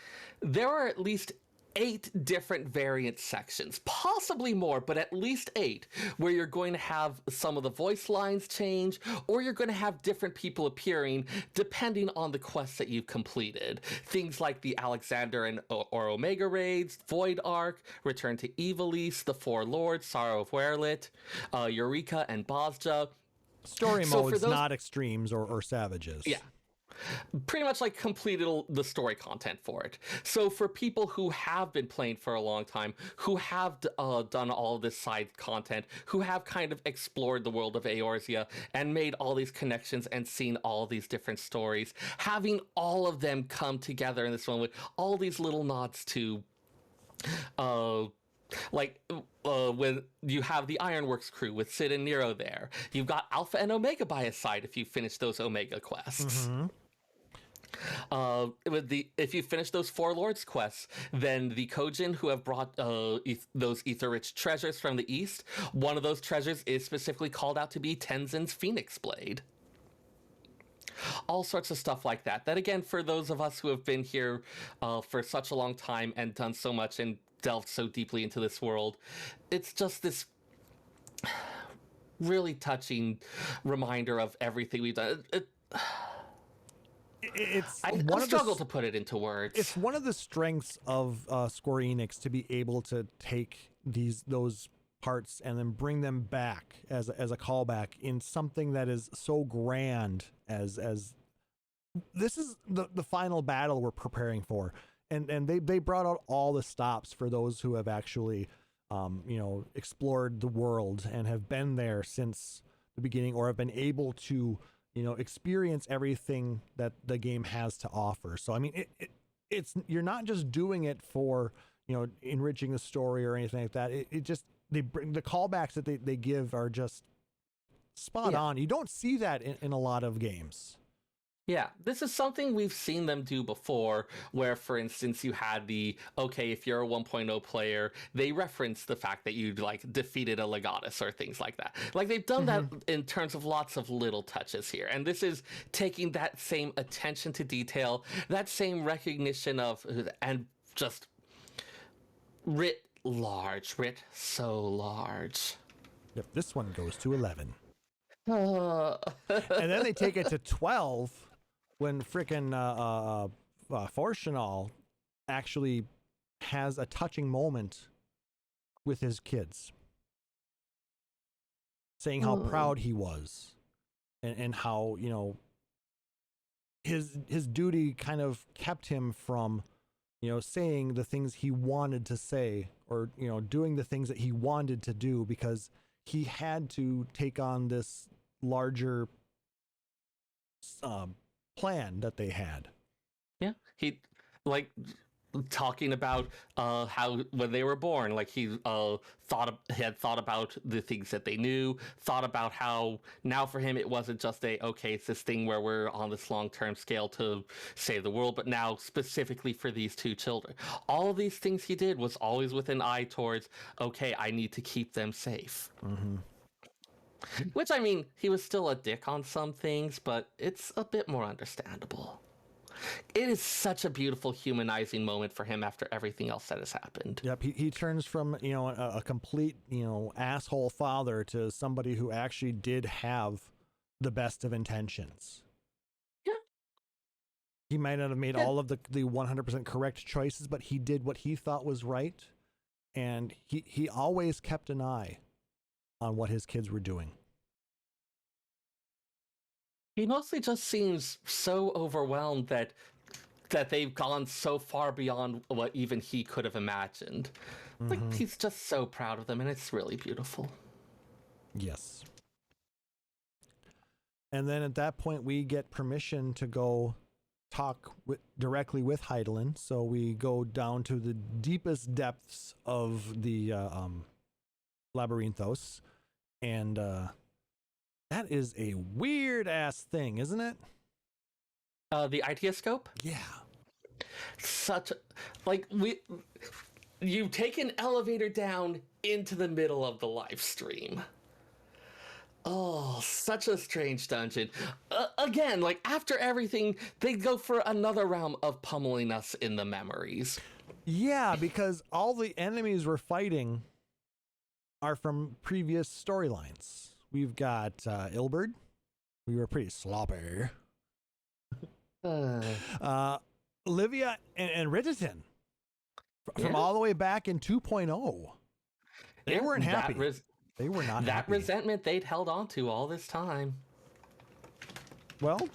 There are at least 8 different variant sections, possibly more, but at least 8, where you're going to have some of the voice lines change, or you're going to have different people appearing depending on the quests that you've completed. Things like the Alexander or Omega raids, Void Arc, Return to Evilise, the Four Lords, Sorrow of Werlit, Eureka and Bozja.
Story modes, not extremes or savages.
Yeah. pretty much like completed the story content for it. So for people who have been playing for a long time, who have done all this side content, who have kind of explored the world of Eorzea and made all these connections and seen all these different stories, having all of them come together in this one with all these little nods to when you have the Ironworks crew with Sid and Nero there. You've got Alpha and Omega by his side if you finish those Omega quests. If you finish those Four Lords quests, then the Kojin who have brought those Etheirys treasures from the east, one of those treasures is specifically called out to be Tenzin's Phoenix Blade. All sorts of stuff like that. That again, for those of us who have been here for such a long time and done so much and delved so deeply into this world, it's just this really touching reminder of everything we've done. I struggle to put it into words.
It's one of the strengths of Square Enix to be able to take those parts and then bring them back as a callback in something that is so grand as this is the final battle we're preparing for, and they brought out all the stops for those who have actually explored the world and have been there since the beginning or have been able to experience everything that the game has to offer. So I mean, it's you're not just doing it for enriching the story or anything like that. It just, they bring the callbacks that they give are just spot on. You don't see that in a lot of games.
Yeah, this is something we've seen them do before, where, for instance, you had if you're a 1.0 player, they reference the fact that you defeated a Legatus or things like that. Like, they've done that in terms of lots of little touches here. And this is taking that same attention to detail, that same recognition of, and just writ so large.
Yep, this one goes to 11. And then they take it to 12 when frickin' Fortunal actually has a touching moment with his kids, saying how proud he was and how his duty kind of kept him from saying the things he wanted to say or doing the things that he wanted to do because he had to take on this larger plan that they had.
Yeah, he talking about how when they were born, he had thought about the things that they knew, thought about how now for him it wasn't just it's this thing where we're on this long-term scale to save the world, but now specifically for these two children. All of these things he did was always with an eye towards, I need to keep them safe. Which, I mean, he was still a dick on some things, but it's a bit more understandable. It is such a beautiful humanizing moment for him after everything else that has happened.
Yep, he turns from, a complete, asshole father to somebody who actually did have the best of intentions.
Yeah.
He might not have made all of the 100% correct choices, but he did what he thought was right. And he always kept an eye on what his kids were doing.
He mostly just seems so overwhelmed that they've gone so far beyond what even he could have imagined. He's just so proud of them, and it's really beautiful.
Yes. And then at that point, we get permission to go talk directly with Hydaelyn. So we go down to the deepest depths of the Labyrinthos, and that is a weird ass thing, isn't it?
The Itioscope?
Yeah.
You take an elevator down into the middle of the live stream. Oh, such a strange dungeon. Again, after everything, they go for another round of pummeling us in the memories.
Yeah, because all the enemies we're fighting are from previous storylines. We've got Ilberd. We were pretty sloppy. Olivia and Riditon from all the way back in 2.0. They weren't happy. They were not
that
happy.
Resentment they'd held on to all this time.
Well,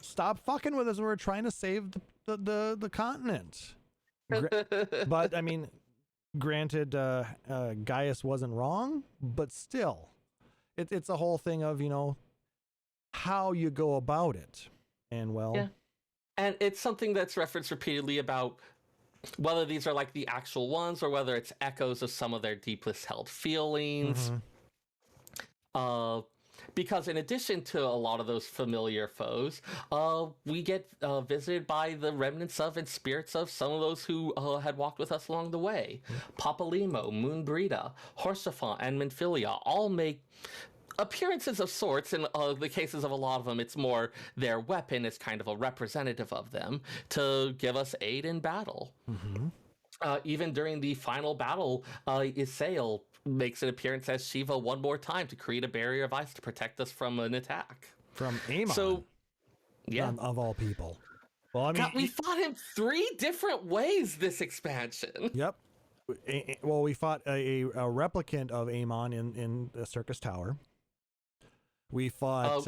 stop fucking with us. We're trying to save the continent. But I mean, granted, Gaius wasn't wrong, but still, it's a whole thing of, you know, how you go about it. And well,
yeah. And it's something that's referenced repeatedly about whether these are like the actual ones or whether it's echoes of some of their deepest held feelings. Because in addition to a lot of those familiar foes, we get visited by the remnants of and spirits of some of those who had walked with us along the way. Papalimo, Moonbrita, Horsafant, and Minfilia all make appearances of sorts. In the cases of a lot of them, it's more their weapon is kind of a representative of them to give us aid in battle. Even during the final battle, Isael makes an appearance as Shiva one more time to create a barrier of ice to protect us from an attack.
From Amon.
So, yeah.
Of all people. Well, I mean,
God, we fought him 3 different ways this expansion.
Yep. Well, we fought a replicant of Amon in the Circus Tower. We fought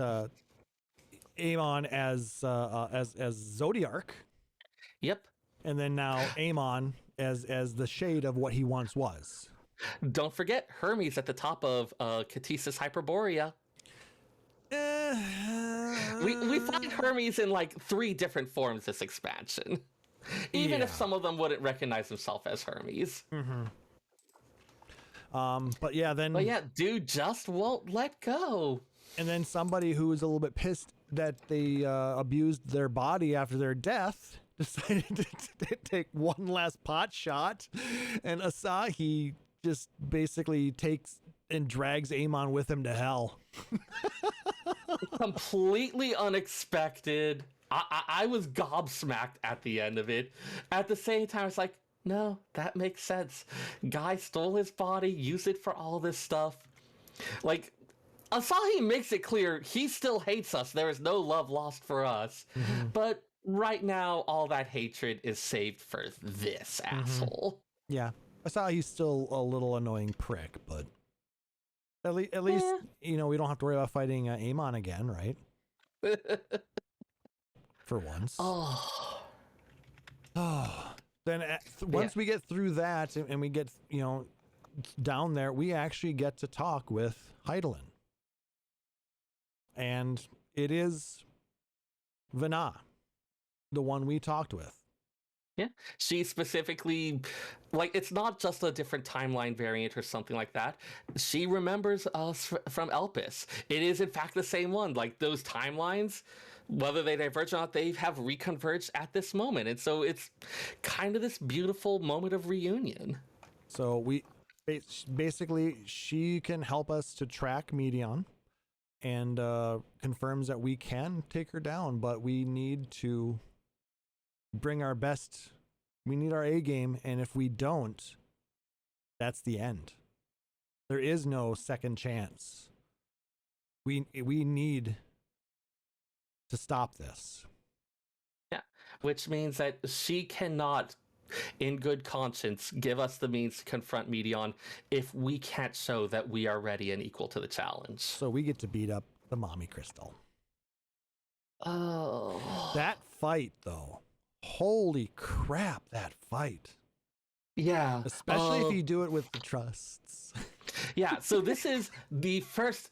Amon as Zodiark.
Yep.
And then now Amon as the shade of what he once was.
Don't forget Hermes at the top of Catesis Hyperborea. We find Hermes in like 3 different forms this expansion. Even if some of them wouldn't recognize himself as Hermes.
But yeah,
dude just won't let go.
And then somebody who was a little bit pissed that they abused their body after their death decided to take one last pot shot, and Asahi just basically takes and drags Amon with him to hell.
Completely unexpected. I was gobsmacked at the end of it. At the same time, I was like, no, that makes sense. Guy stole his body, used it for all this stuff. Like, Asahi makes it clear he still hates us. There is no love lost for us. But right now, all that hatred is saved for this asshole.
Yeah. Asahi's still a little annoying prick, but at least, you know, we don't have to worry about fighting Amon again, right? For once. Then once we get through that and we get, you know, down there, we actually get to talk with Heidelin. And it is Vana, the one we talked with.
Yeah, she specifically, like, it's not just a different timeline variant or something like that. She remembers us from Elpis. It is, in fact, the same one. Like, those timelines, whether they diverge or not, they have reconverged at this moment. And so it's kind of this beautiful moment of reunion.
So basically, she can help us to track Medion and confirms that we can take her down, but we need to bring our best. We need our A game, and if we don't, that's the end. There is no second chance. We need to stop this.
Yeah, which means that she cannot, in good conscience, give us the means to confront Medion if we can't show that we are ready and equal to the challenge.
So we get to beat up the mommy crystal.
Oh.
That fight, though. Holy crap, that fight.
Yeah.
Especially if you do it with the trusts.
Yeah, so this is the first,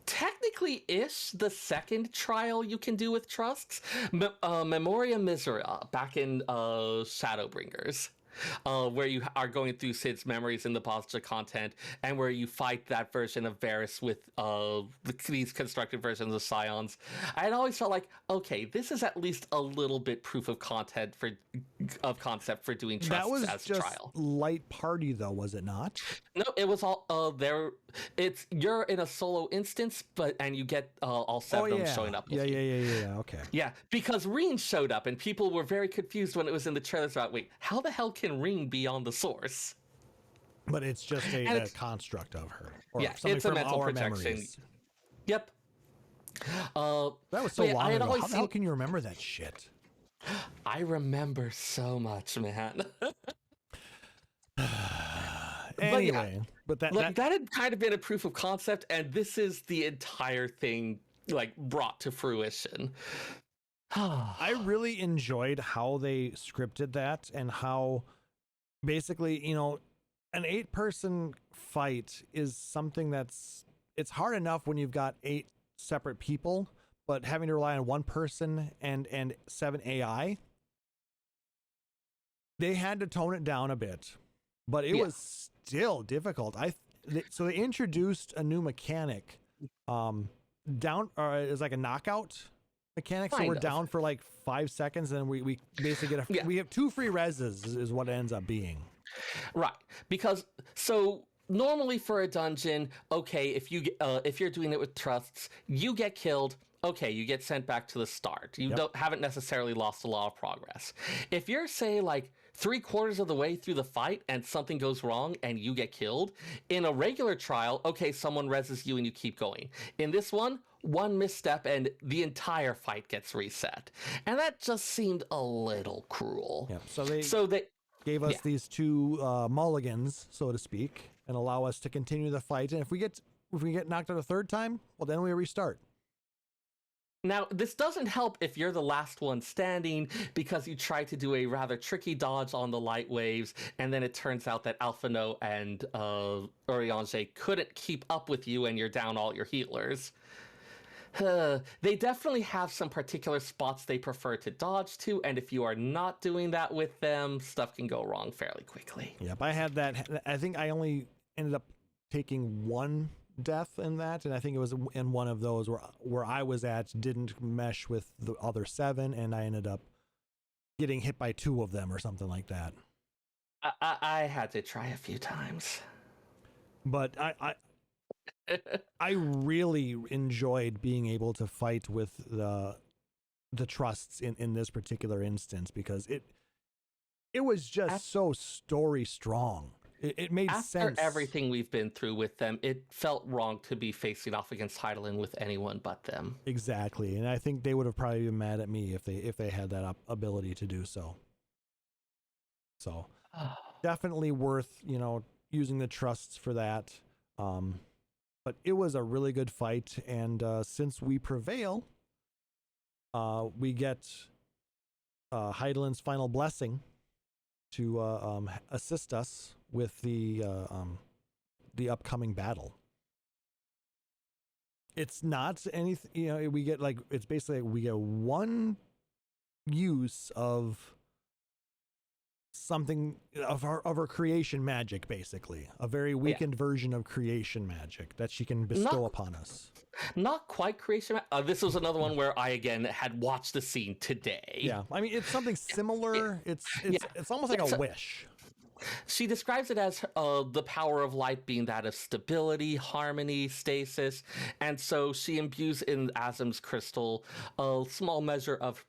technically-ish, the second trial you can do with trusts. Memoria Misera, back in Shadowbringers. Where you are going through Sid's memories in the Bosja content, and where you fight that version of Varys with these constructed versions of Scions. I had always felt like, okay, this is at least a little bit proof of concept for doing trusts
that was
as
just
a trial.
Light party, though, was it not?
No, it was all there. You're in a solo instance, and you get all 7 of them showing up.
Yeah. Okay.
Yeah, because Reen showed up, and people were very confused when it was in the trailers about, wait, how the hell can Reen be on the source?
But it's just a construct of her. Or
yeah,
something
it's a
from
mental
our
projection.
Memories.
Yep.
That was so long ago. How the hell can you remember that shit?
I remember so much, man.
Anyway, but that
had kind of been a proof of concept, and this is the entire thing, like, brought to fruition.
I really enjoyed how they scripted that and how basically, an 8-person fight is something it's hard enough when you've got 8 separate people, but having to rely on one person and 7 AI, they had to tone it down a bit, but it was still difficult. So they introduced a new mechanic, it's like a knockout mechanic. So we're down for like 5 seconds, and we basically we have 2 free reses is what it ends up being.
Right, because so normally for a dungeon, okay, if you're doing it with trusts, you get killed. Okay, you get sent back to the start. You haven't necessarily lost a lot of progress. If you're, say, like 3/4 of the way through the fight and something goes wrong and you get killed, in a regular trial, okay, someone reses you and you keep going. In this one misstep and the entire fight gets reset. And that just seemed a little cruel.
Yeah, so they gave us these 2 mulligans, so to speak, and allow us to continue the fight. And if we get knocked out a 3rd time, well, then we restart.
Now, this doesn't help if you're the last one standing because you try to do a rather tricky dodge on the light waves, and then it turns out that Alphino and Urianger couldn't keep up with you and you're down all your healers. They definitely have some particular spots they prefer to dodge to, and if you are not doing that with them, stuff can go wrong fairly quickly.
Yep, I had that. I think I only ended up taking 1 death in that, and I think it was in one of those where I was at didn't mesh with the other 7, and I ended up getting hit by 2 of them or something like that.
I had to try a few times,
but I really enjoyed being able to fight with the trusts in this particular instance, because it was just so story strong. It made sense.
After everything we've been through with them, it felt wrong to be facing off against Hydaelyn with anyone but them.
Exactly, and I think they would have probably been mad at me if they had that ability to do so. So definitely worth using the trusts for that. But it was a really good fight, and since we prevail, we get Hydaelyn's final blessing to assist us with the upcoming battle. It's not anything, we get it's basically we get 1 use of something of her creation magic, basically a very weakened version of creation magic that she can bestow upon us.
Not quite creation. This was another one where I again had watched the scene today.
Yeah, I mean, it's something similar. It's almost like a wish.
She describes it as the power of light being that of stability, harmony, stasis, and so she imbues in Azim's crystal a small measure of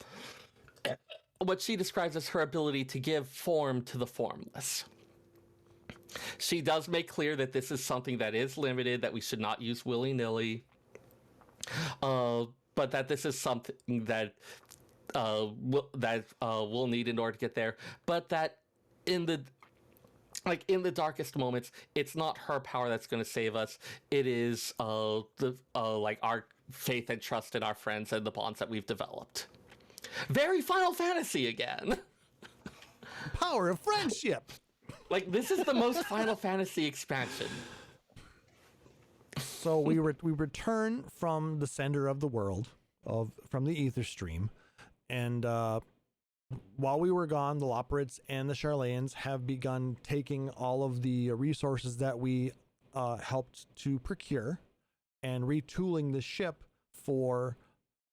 what she describes as her ability to give form to the formless. She does make clear that this is something that is limited, that we should not use willy-nilly, but that this is something that we'll need in order to get there, but that in the darkest moments, it's not her power that's going to save us. It is our faith and trust in our friends and the bonds that we've developed. Very Final Fantasy again.
Power of friendship.
This is the most Final Fantasy expansion.
So we return from the center of the world, from the Ether Stream, and while we were gone, the Loporrits and the Charlayans have begun taking all of the resources that we helped to procure and retooling the ship for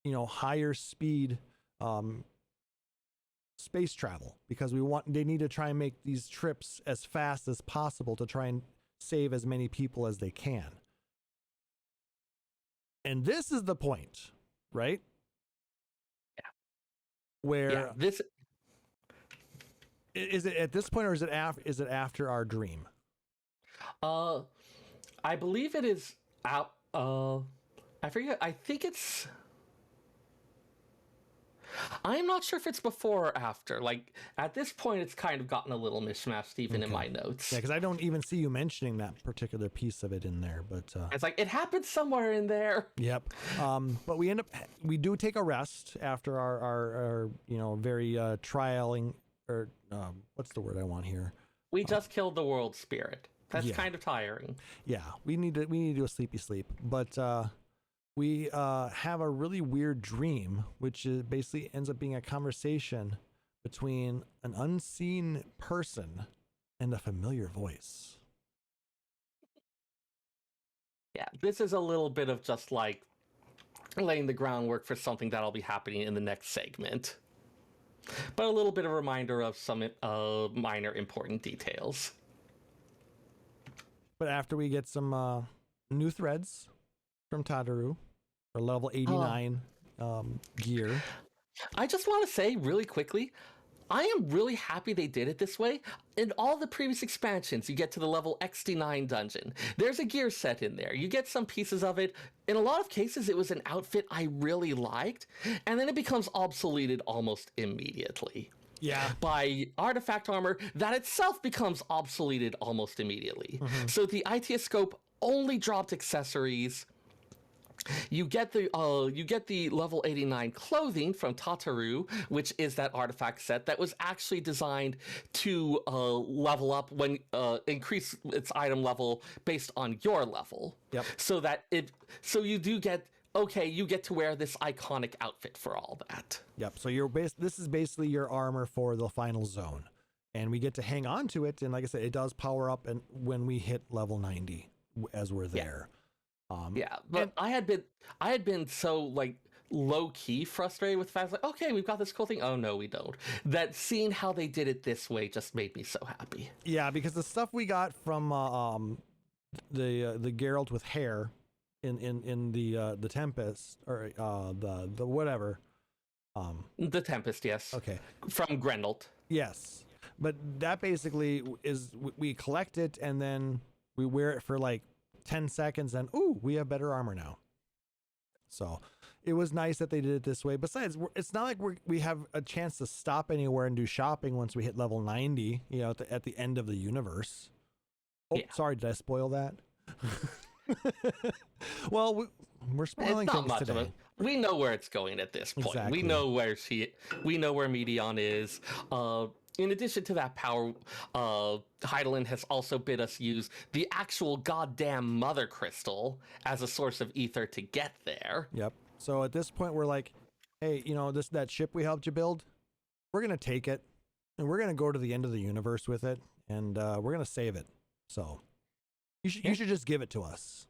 higher speed space travel, because they need to try and make these trips as fast as possible to try and save as many people as they can. And this is the point, right?
Yeah.
Where this is it at this point, or is it after our dream?
I believe it is out. I forget. I think it's. I'm not sure if it's before or after. Like, at this point, it's kind of gotten a little mishmashed, even in my notes.
Yeah, because I don't even see you mentioning that particular piece of it in there. But
it's like, it happened somewhere in there.
Yep. But we do take a rest after our very trialing, or what's the word I want here?
We just killed the world spirit. That's kind of tiring.
Yeah, we need to do a sleepy sleep. But we have a really weird dream, which basically ends up being a conversation between an unseen person and a familiar voice.
Yeah, this is a little bit of just like laying the groundwork for something that'll be happening in the next segment. But a little bit of a reminder of some minor important details.
But after we get some new threads from Tataru, for level 89 gear.
I just want to say really quickly, I am really happy they did it this way. In all the previous expansions, you get to the level XD9 dungeon. There's a gear set in there. You get some pieces of it. In a lot of cases, it was an outfit I really liked, and then it becomes obsoleted almost immediately.
Yeah.
By artifact armor that itself becomes obsoleted almost immediately. Mm-hmm. So the ITS scope only dropped accessories. You get the level 89 clothing from Tataru, which is that artifact set that was actually designed to level up when increase its item level based on your level.
Yep.
So you do get you get to wear this iconic outfit for all that.
Yep. So this is basically your armor for the final zone, and we get to hang on to it. And like I said, it does power up, and when we hit level 90, as we're there.
But I had been so like low key frustrated with the fact like, okay, we've got this cool thing. Oh no, we don't. That seeing how they did it this way just made me so happy.
Yeah, because the stuff we got from the Geralt with hair in the Tempest, or the whatever.
The Tempest, yes.
Okay.
From Grendelt.
Yes, but that basically is we collect it and then we wear it for like 10 seconds and ooh, we have better armor now. So it was nice that they did it this way. Besides, it's not like we have a chance to stop anywhere and do shopping once we hit level 90, at the end of the universe. Oh, Sorry, did I spoil that? Well, we're spoiling things today.
We know where it's going at this point.
Exactly.
We know where Medion is. In addition to that power, Heidelin has also bid us use the actual goddamn mother crystal as a source of ether to get there.
Yep. So at this point, we're like, hey, that ship we helped you build, we're going to take it, and we're going to go to the end of the universe with it, and we're going to save it. So you should just give it to us.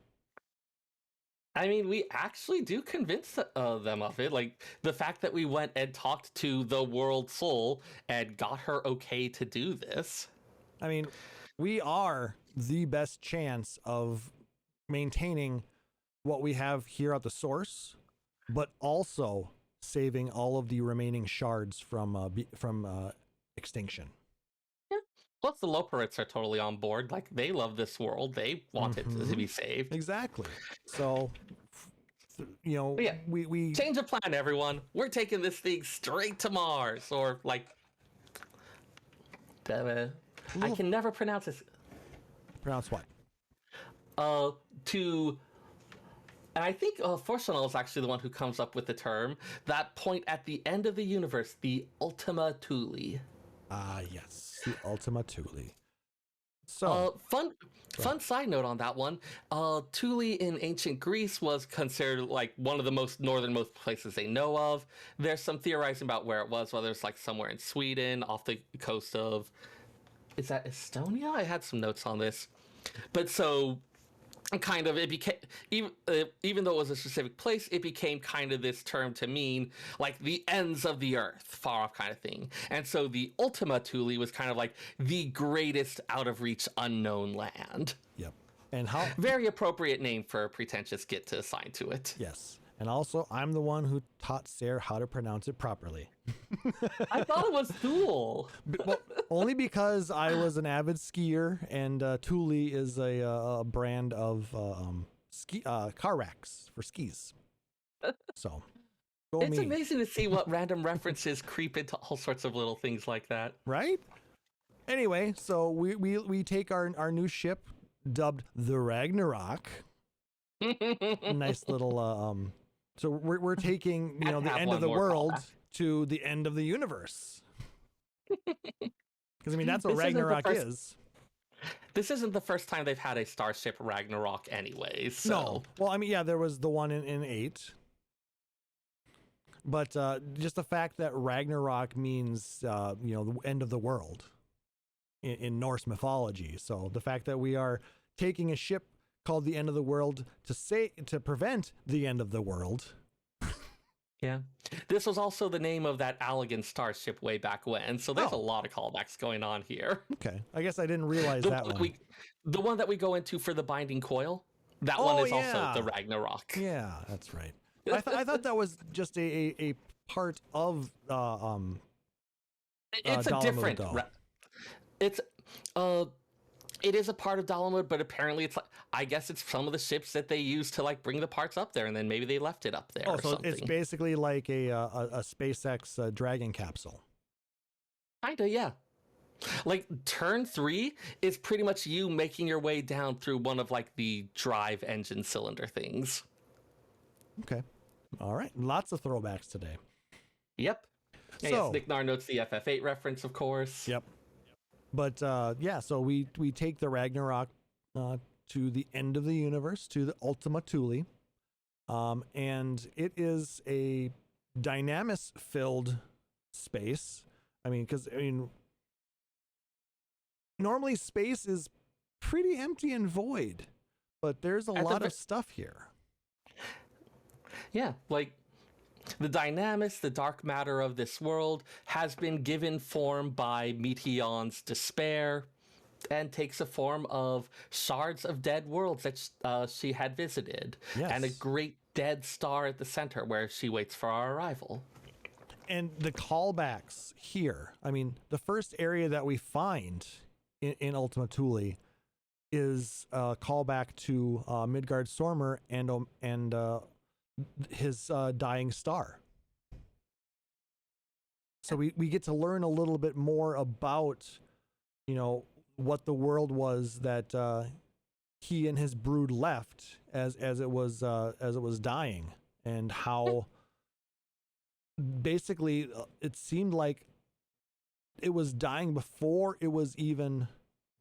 I mean, we actually do convince them of it. Like, the fact that we went and talked to the World Soul and got her okay to do this.
I mean, we are the best chance of maintaining what we have here at the source, but also saving all of the remaining shards from extinction.
Yeah. Plus, the Loperites are totally on board. Like, they love this world. They want it to be saved.
Exactly. So, we
change of plan, everyone. We're taking this thing straight to Mars, or like, I can never pronounce this.
Pronounce what?
And I think Forsenal is actually the one who comes up with the term, that point at the end of the universe, the Ultima Thule.
Yes, the Ultima Thule. So,
fun side note on that one. Thule in ancient Greece was considered like one of the most northernmost places they know of. There's some theorizing about where it was, whether it's like somewhere in Sweden, off the coast of, is that Estonia? I had some notes on this. But so, kind of, it became, even though it was a specific place, it became kind of this term to mean like the ends of the earth, far off kind of thing. And so the Ultima Thule was kind of like the greatest out of reach unknown land.
Yep. And how
very appropriate name for a pretentious git to assign to it.
Yes. And also, I'm the one who taught Seyrr how to pronounce it properly.
I thought it was Thule.
Well, only because I was an avid skier, and Thule is a brand of car racks for skis. So
It's amazing to see what random references creep into all sorts of little things like that.
Right? Anyway, so we take our new ship dubbed the Ragnarok. Nice little so we're taking, you know, the end of the world to the end of the universe. Because I mean that's what Ragnarok is.
This isn't the first time they've had a starship Ragnarok anyway, so.
No. Well, I mean, yeah, there was the one in 8. But just the fact that Ragnarok means, you know, the end of the world in Norse mythology. So the fact that we are taking a ship called the end of the world to prevent the end of the world.
Yeah. This was also the name of that Allegan starship way back when. So there's a lot of callbacks going on here.
Okay. I guess I didn't realize that one.
The one that we go into for the Binding Coil, that one is also the Ragnarok.
Yeah, that's right. I thought that was just a part of
it's a different it is a part of Dalamud, but apparently it's like, I guess it's some of the ships that they use to like bring the parts up there, and then maybe they left it up there.
Oh, so something. It's basically like a SpaceX Dragon capsule.
Kinda, yeah. Like turn 3 is pretty much you making your way down through one of like the drive engine cylinder things.
Okay. All right. Lots of throwbacks today.
Yep. So, yes, Nick Nar notes the FF8 reference, of course.
Yep. But yeah, so we take the Ragnarok to the end of the universe, to the Ultima Thule. And it is a dynamis-filled space. I mean, because, normally space is pretty empty and void, but there's a lot of stuff here.
Yeah, like the dynamis, the dark matter of this world, has been given form by Meteion's despair and takes a form of shards of dead worlds that she had visited. Yes. And a great dead star at the center where she waits for our arrival.
And the callbacks here, I mean, the first area that we find in Ultima Thule is a callback to Midgard Stormer and his dying star. So we get to learn a little bit more about, what the world was that he and his brood left as it was dying, and how basically it seemed like it was dying before it was even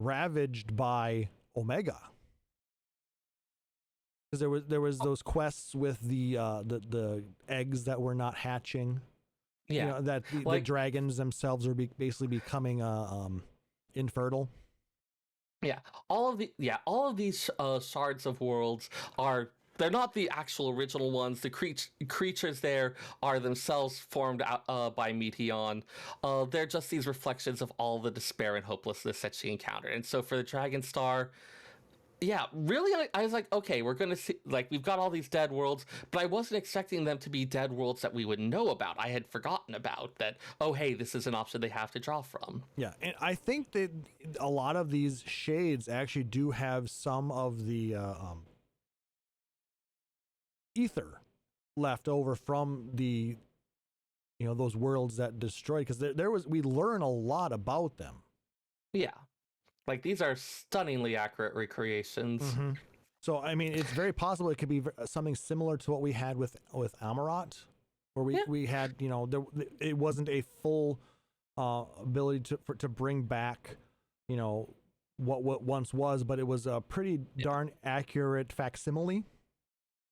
ravaged by Omega. Because there was those quests with the eggs that were not hatching. Yeah, that the dragons themselves are basically becoming infertile.
Yeah, all of these shards of worlds they're not the actual original ones. The creatures there are themselves formed out by Meteion. They're just these reflections of all the despair and hopelessness that she encountered. And so for the Dragon Star, yeah, really, I was like, okay, we're going to see, like, we've got all these dead worlds, but I wasn't expecting them to be dead worlds that we would know about. I had forgotten about that, oh, hey, this is an option they have to draw from.
Yeah, and I think that a lot of these shades actually do have some of the ether left over from the, those worlds that destroyed, because we learn a lot about them.
Yeah. Like, these are stunningly accurate recreations.
Mm-hmm. So, I mean, it's very possible it could be something similar to what we had with Amarot, where we had, it wasn't a full ability to bring back, what once was, but it was a pretty darn accurate facsimile.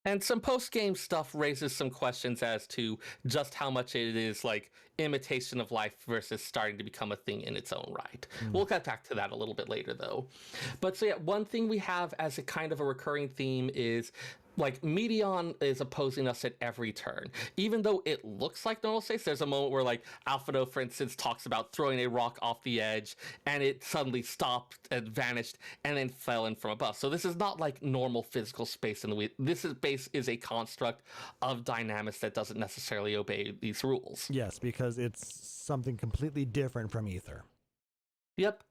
And some post-game stuff raises some questions as to just how much it is like imitation of life versus starting to become a thing in its own right. We'll get back to that a little bit later, though. But so yeah, one thing we have as a kind of a recurring theme is like Meteion is opposing us at every turn. Even though it looks like normal space, there's a moment where like Alphado, for instance, talks about throwing a rock off the edge and it suddenly stopped and vanished and then fell in from above. So this is not like normal physical space in the way. This base is a construct of dynamics that doesn't necessarily obey these rules.
Yes, because it's something completely different from Ether.
Yep.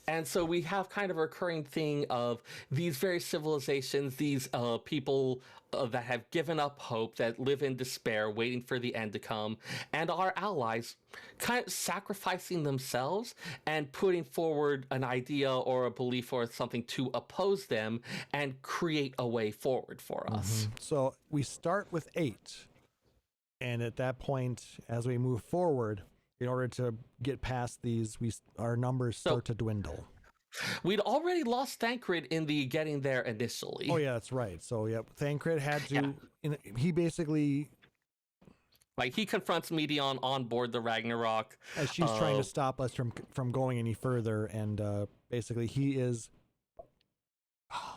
And so we have kind of a recurring thing of these various civilizations, these people that have given up hope, that live in despair, waiting for the end to come, and our allies kind of sacrificing themselves and putting forward an idea or a belief or something to oppose them and create a way forward for us.
So we start with 8. And at that point, as we move forward, in order to get past these, our numbers start to dwindle.
We'd already lost Thancred in the getting there initially.
Oh yeah, that's right. So yeah, Thancred had to. He basically,
like, he confronts Medion on board the Ragnarok
as she's trying to stop us from going any further, and basically he is.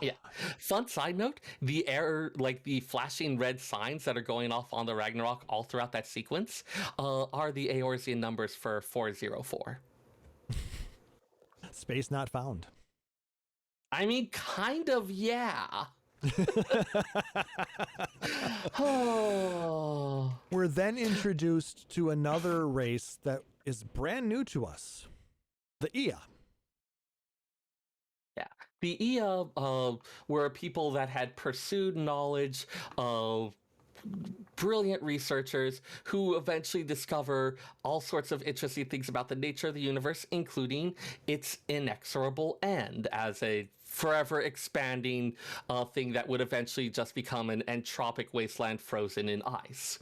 Yeah. Fun side note, the error, like the flashing red signs that are going off on the Ragnarok all throughout that sequence, are the Eorzean numbers for 404.
Space not found.
I mean, kind of, yeah.
We're then introduced to another race that is brand new to us, the Ea.
Yeah. The Ea were people that had pursued knowledge of brilliant researchers who eventually discover all sorts of interesting things about the nature of the universe, including its inexorable end as a forever expanding thing that would eventually just become an entropic wasteland frozen in ice.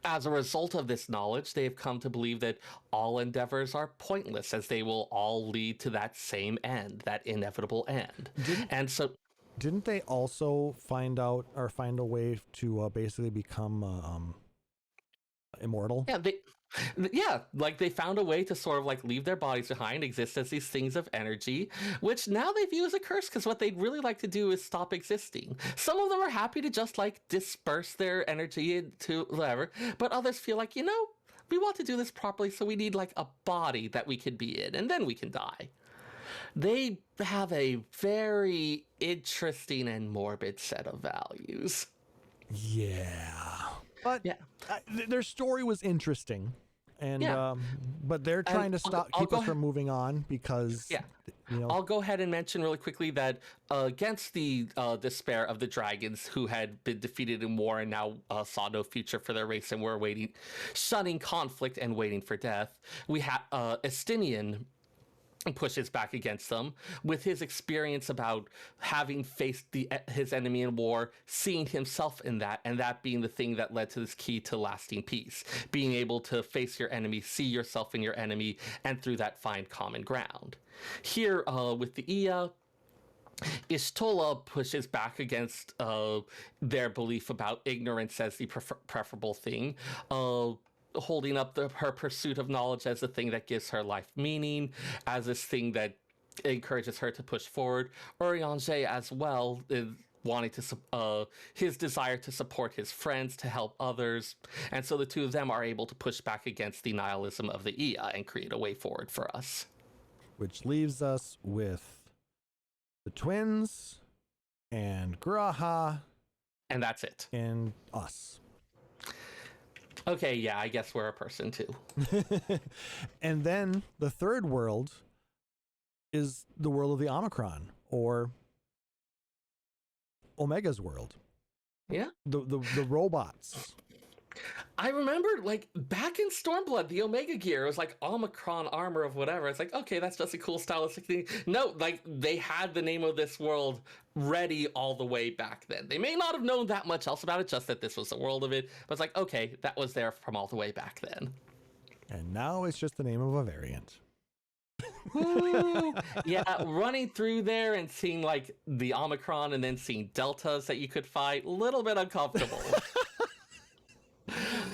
As a result of this knowledge, they have come to believe that all endeavors are pointless, as they will all lead to that same end, that inevitable end.
Didn't they also find a way to basically become immortal?
Yeah, like they found a way to sort of like leave their bodies behind, exist as these things of energy, which now they view as a curse, because what they'd really like to do is stop existing. Some of them are happy to just like disperse their energy into whatever, but others feel like, we want to do this properly, so we need like a body that we can be in, and then we can die. They have a very interesting and morbid set of values.
Yeah. But
yeah.
Their story was interesting. And but they're trying to keep us from moving on because
I'll go ahead and mention really quickly that against the despair of the dragons, who had been defeated in war and now saw no future for their race and were shunning conflict and waiting for death, we have Estinian pushes back against them with his experience about having faced his enemy in war, seeing himself in that, and that being the thing that led to this key to lasting peace. Being able to face your enemy, see yourself in your enemy, and through that find common ground. Here, with the Ea, Ishtola pushes back against their belief about ignorance as the preferable thing, holding up her pursuit of knowledge as the thing that gives her life meaning, as this thing that encourages her to push forward. Urianger as well is wanting to his desire to support his friends, to help others, and so the two of them are able to push back against the nihilism of the Ea and create a way forward for us.
Which leaves us with the twins and Graha,
and that's it.
And us.
Okay, yeah, I guess we're a person too.
And then the third world is the world of the Omicron, or Omega's world.
Yeah.
The robots.
I remember, like, back in Stormblood, the Omega gear was like Omicron armor of whatever. It's like, okay, that's just a cool stylistic thing. No, like, they had the name of this world ready all the way back then. They may not have known that much else about it, just that this was the world of it. But it's like, okay, that was there from all the way back then.
And now it's just the name of a variant.
Yeah, running through there and seeing, like, the Omicron and then seeing deltas that you could fight, a little bit uncomfortable.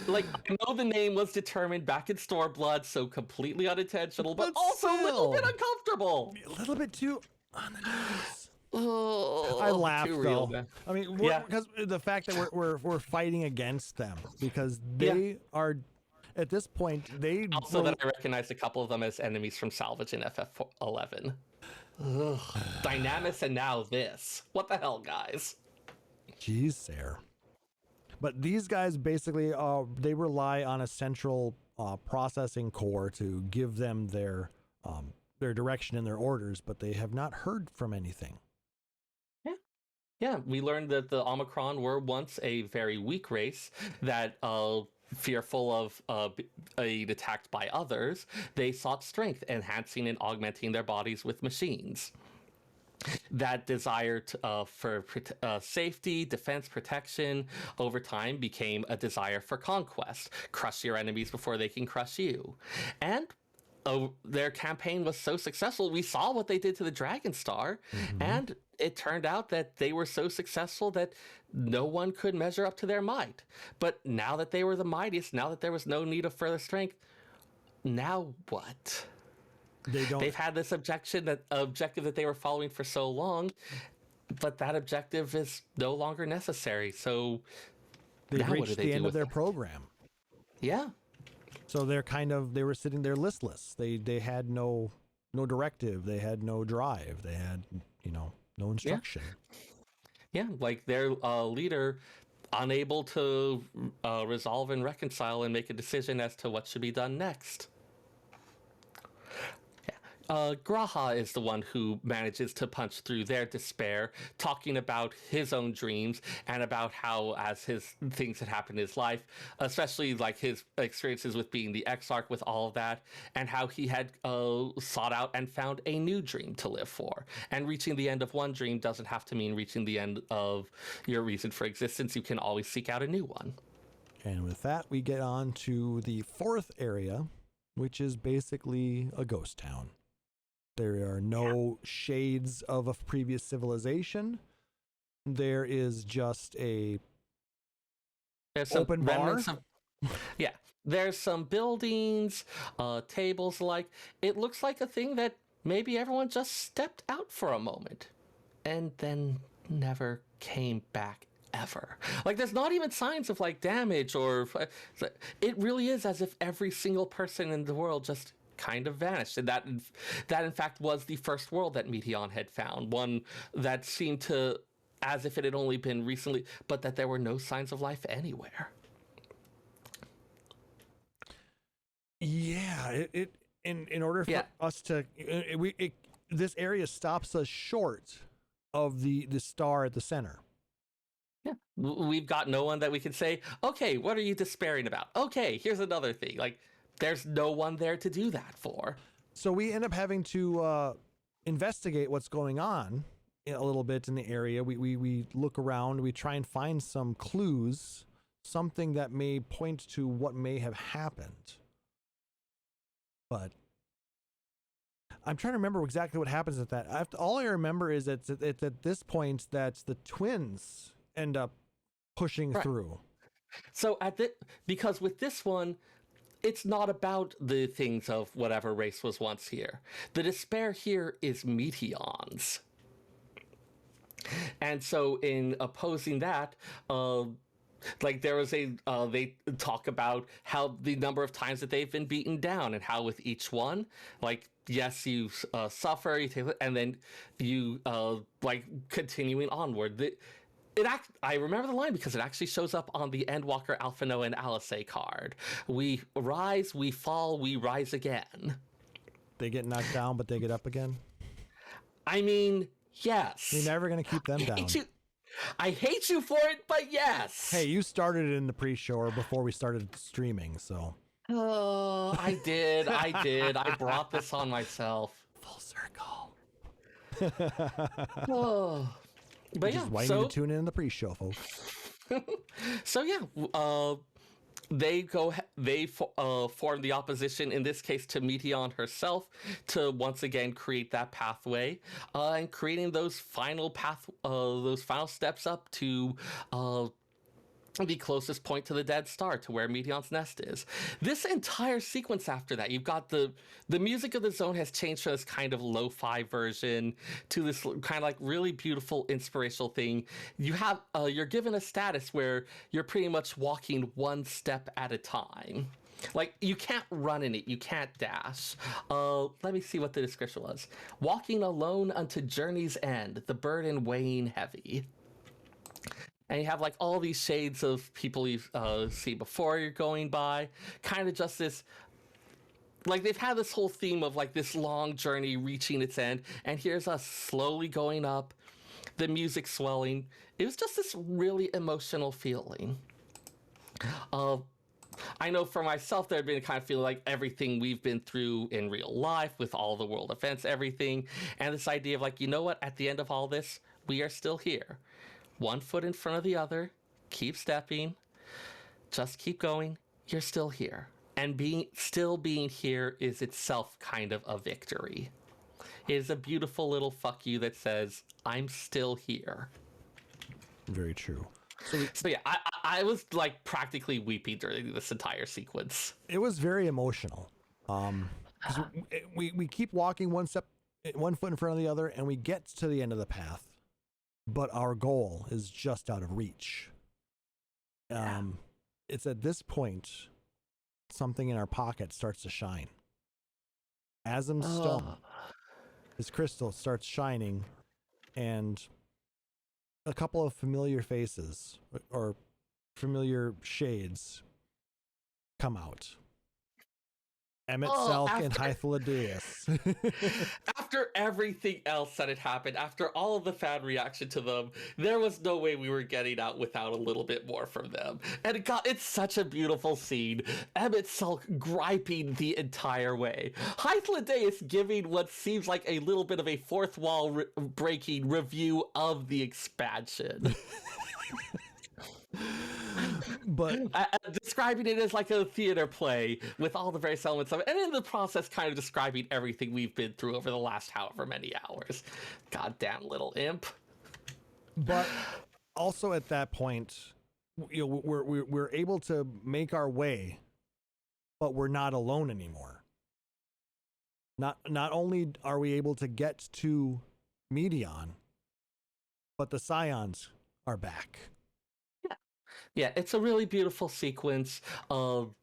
Like, I know the name was determined back in Stormblood, so completely unintentional, but also a little bit uncomfortable.
A little bit too on the nose.
Oh,
I laughed though.
Man.
I mean, because the fact that we're fighting against them, because they are at this point
also that I recognize a couple of them as enemies from Salvage in FF11. Dynamis and now this. What the hell, guys?
Jeez, Seyrr. But these guys basically they rely on a central processing core to give them their direction and their orders, but they have not heard from anything.
Yeah, we learned that the Omicron were once a very weak race that, fearful of being attacked by others, they sought strength, enhancing and augmenting their bodies with machines. That desire for safety, defense, protection over time became a desire for conquest. Crush your enemies before they can crush you. And their campaign was so successful. We saw what they did to the Dragon Star, and it turned out that they were so successful that no one could measure up to their might. But now that they were the mightiest, now that there was no need of further strength, now what? They've had this objective that they were following for so long, but that objective is no longer necessary. So
they've reached the end of their program.
Yeah.
So they were sitting there listless. They had no directive. They had no drive. They had, no instruction.
Yeah, like their leader unable to resolve and reconcile and make a decision as to what should be done next. Graha is the one who manages to punch through their despair, talking about his own dreams and about how, as his things had happened in his life, especially like his experiences with being the Exarch, with all of that, and how he had sought out and found a new dream to live for. And reaching the end of one dream doesn't have to mean reaching the end of your reason for existence. You can always seek out a new one.
And with that, we get on to the fourth area, which is basically a ghost town. There are no shades of a previous civilization. There is just a open bar.
There's some buildings, tables. Like, it looks like a thing that maybe everyone just stepped out for a moment and then never came back ever. Like, there's not even signs of like damage or it really is as if every single person in the world just kind of vanished. And that in fact was the first world that Meteion had found, one that seemed to as if it had only been recently, but that there were no signs of life anywhere.
Yeah, in order for us to this area stops us short of the star at the center.
Yeah, we've got no one that we can say, okay, what are you despairing about? Okay, here's another thing. Like, there's no one there to do that for.
So we end up having to investigate what's going on a little bit in the area. We look around, we try and find some clues, something that may point to what may have happened. But I'm trying to remember exactly what happens at that. All I remember is it's at this point that the twins end up pushing through.
So because with this one, it's not about the things of whatever race was once here. The despair here is Meteion's. And so in opposing that, like there was they talk about how the number of times that they've been beaten down and how with each one, like, yes, you suffer, you take it, and then you like continuing onward. I remember the line because it actually shows up on the Endwalker Alphino and Alice card. We rise, we fall, we rise again.
They get knocked down, but they get up again?
I mean, yes.
You're never going to keep them down.
I hate you for it, but yes.
Hey, you started it in the pre-show or before we started streaming, so.
Oh, I did. I brought this on myself.
Full circle.
Oh. But
Which is why you need to tune in the pre-show, folks.
So yeah, they form the opposition, in this case to Meteion herself, to once again create that pathway, and creating those final steps up to the closest point to the dead star, to where Meteion's nest is. This entire sequence after that, you've got the music of the zone has changed from this kind of lo-fi version to this kind of like really beautiful inspirational thing. You have you're given a status where you're pretty much walking one step at a time. Like, you can't run in it, you can't dash. Let me see what the description was. Walking alone unto journey's end, the burden weighing heavy. and you have like all these shades of people you see before you're going by, kind of just this. Like they've had this whole theme of like this long journey reaching its end, and here's us slowly going up, the music swelling. It was just this really emotional feeling. I know for myself, there had been a kind of feeling like everything we've been through in real life with all the world events, everything, and this idea of like, you know what, at the end of all this, we are still here. One foot in front of the other, keep stepping, just keep going, you're still here. And still being here is itself kind of a victory. It is a beautiful little fuck you that says, I'm still here.
Very true.
So yeah, I was like practically weeping during this entire sequence.
It was very emotional. 'Cause we keep walking one foot in front of the other, and we get to the end of the path, but our goal is just out of reach. It's at this point something in our pocket starts to shine. Asm's stone, his crystal starts shining, and a couple of familiar faces or familiar shades come out. Emmett Selk and Etheirys.
After everything else that had happened, after all of the fan reaction to them, there was no way we were getting out without a little bit more from them. And it's such a beautiful scene. Emmett Selk griping the entire way. Etheirys giving what seems like a little bit of a fourth wall breaking review of the expansion.
But
describing it as like a theater play with all the various elements of it, and in the process kind of describing everything we've been through over the last however many hours. Goddamn little imp.
But also at that point, you know, we're able to make our way, but we're not alone anymore. Not only are we able to get to Medion, but the Scions are back.
Yeah, it's a really beautiful sequence of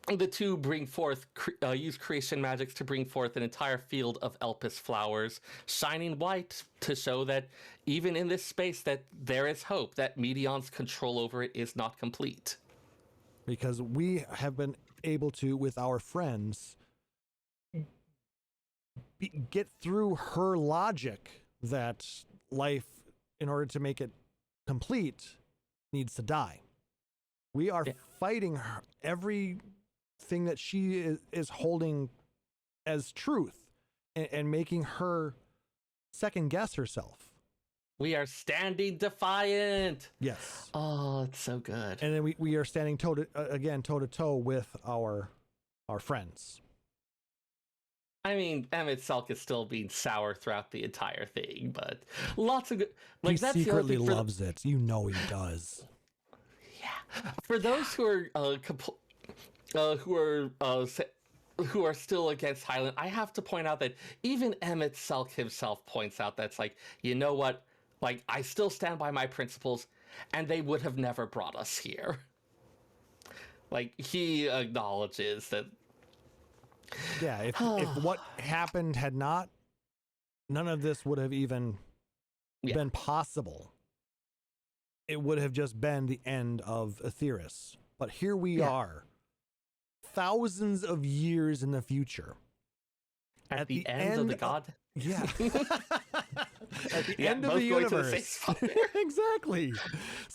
the two bring forth, use creation magics to bring forth an entire field of Elpis flowers, shining white to show that even in this space that there is hope, that Medion's control over it is not complete.
Because we have been able to, with our friends, get through her logic that life, in order to make it complete, needs to die. We are fighting her, everything that she is holding as truth, and making her second guess herself.
We are standing defiant.
Yes.
Oh, it's so good.
And then we are standing toe to toe with our friends.
I mean, Emmett Selk is still being sour throughout the entire thing, but lots of good. Like,
He
that's
secretly
the other thing
loves it. You know he does.
Yeah. For those who are still against Highland, I have to point out that even Emmett Selk himself points out that's like, you know what? Like, I still stand by my principles, and they would have never brought us here. Like, he acknowledges that.
Yeah, if what happened had not, none of this would have even been possible. It would have just been the end of Etheirys. But here we are, thousands of years in the future.
At the end of the god?
Yeah. At the end of the universe. Exactly.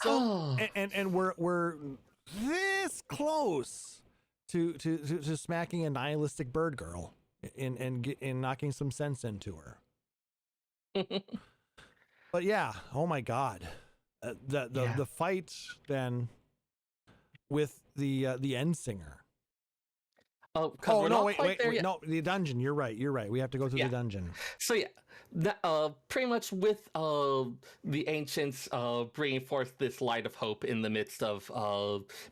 So, and we're this close to smacking a nihilistic bird girl and knocking some sense into her. But yeah, oh my God. The fight then with the end singer.
Oh
no! Wait! No, the dungeon. You're right. We have to go through the dungeon.
So pretty much with the ancients bringing forth this light of hope in the midst of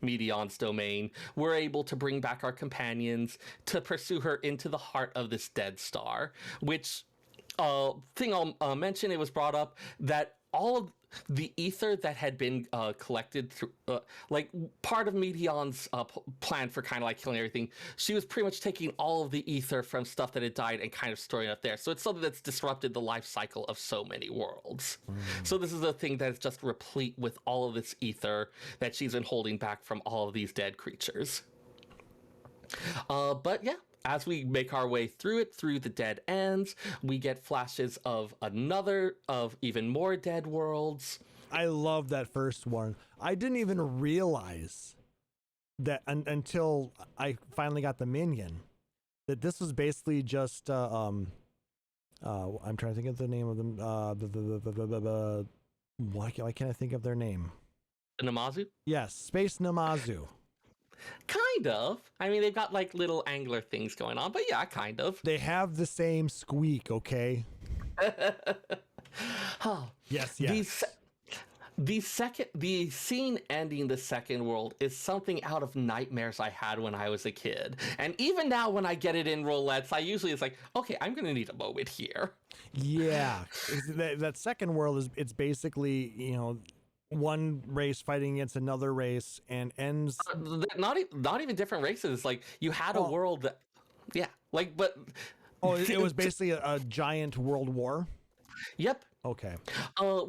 Medion's domain, we're able to bring back our companions to pursue her into the heart of this dead star. Which thing I'll mention, it was brought up that all of the ether that had been collected through, like part of Medion's plan for kind of like killing everything, she was pretty much taking all of the ether from stuff that had died and kind of storing it up there. So it's something that's disrupted the life cycle of so many worlds. So this is a thing that is just replete with all of this ether that she's been holding back from all of these dead creatures. But yeah, as we make our way through it, through the dead ends, we get flashes of even more dead worlds.
I love that first one. I didn't even realize that until I finally got the minion, that this was basically just I'm trying to think of the name of them. Why can't I think of their name?
Namazu?
Yes, Space Namazu.
Kind of. I mean, they've got like little angler things going on, but yeah, kind of.
They have the same squeak, okay? Yes.
The scene ending the second world is something out of nightmares I had when I was a kid. And even now when I get it in roulettes, it's like, okay, I'm going to need a moment here.
Yeah. That second world it's basically, one race fighting against another race and ends
not even different races. Like you had a world that, yeah, like, but
it was basically a giant world war.
Yep.
Okay.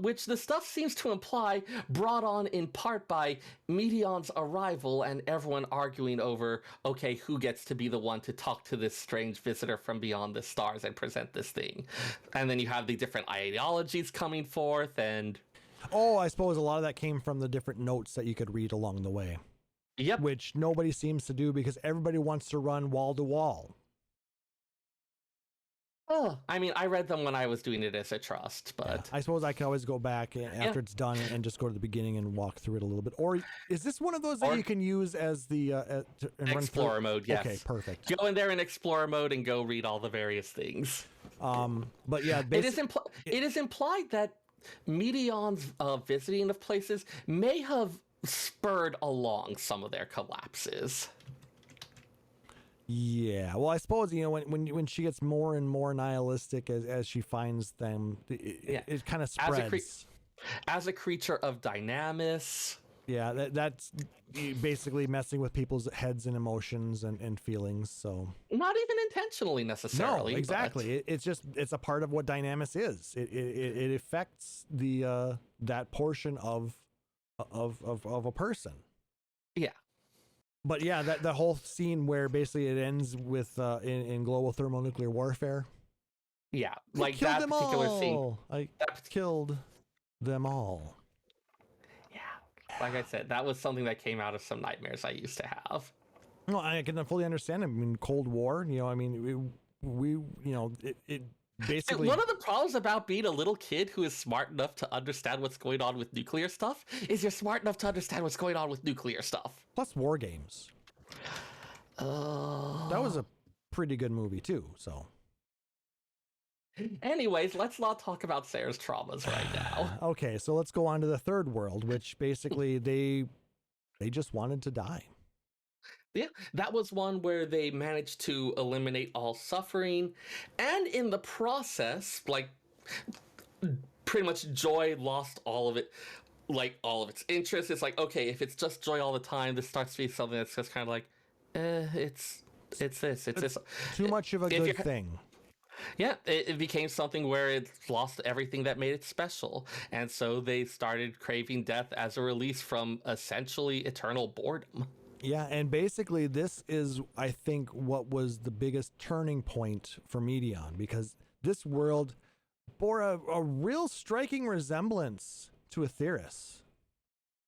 Which the stuff seems to imply brought on in part by Medion's arrival and everyone arguing over, okay, who gets to be the one to talk to this strange visitor from beyond the stars and present this thing. And then you have the different ideologies coming forth and...
Oh, I suppose a lot of that came from the different notes that you could read along the way.
Yep.
Which nobody seems to do because everybody wants to run wall to wall.
Oh, I mean, I read them when I was doing it as a trust, but...
Yeah, I suppose I can always go back after it's done and just go to the beginning and walk through it a little bit. Or is this one of those that you can use as the...
Explorer mode, yes.
Okay, perfect.
Go in there in Explorer mode and go read all the various things.
But yeah...
It is implied that Medion's visiting of places may have spurred along some of their collapses.
Yeah, well, I suppose when she gets more and more nihilistic as she finds them, it kind of spreads.
As a creature of dynamis.
Yeah, that's basically messing with people's heads and emotions and feelings. So
not even intentionally necessarily.
No, exactly. But... It's a part of what dynamis is. It affects the that portion of a person.
Yeah.
But yeah, the whole scene where basically it ends with in global thermonuclear warfare.
Yeah, like that particular scene.
I killed them all.
Yeah, like I said, that was something that came out of some nightmares I used to have.
No, I can fully understand. I mean, Cold War. It basically...
One of the problems about being a little kid who is smart enough to understand what's going on with nuclear stuff is you're smart enough to understand what's going on with nuclear stuff.
Plus war games. That was a pretty good movie too, so...
Anyways, let's not talk about Seyr's traumas right now.
Okay, so let's go on to the third world, which basically they just wanted to die.
Yeah, that was one where they managed to eliminate all suffering, and in the process, like, pretty much joy lost all of it, like, all of its interest. It's like, okay, if it's just joy all the time, this starts to be something that's just kind of like, it's this.
Too much of a good thing.
Yeah, it became something where it lost everything that made it special, and so they started craving death as a release from essentially eternal boredom.
Yeah, and basically this is, I think, what was the biggest turning point for Medion, because this world bore a real striking resemblance to Etheirys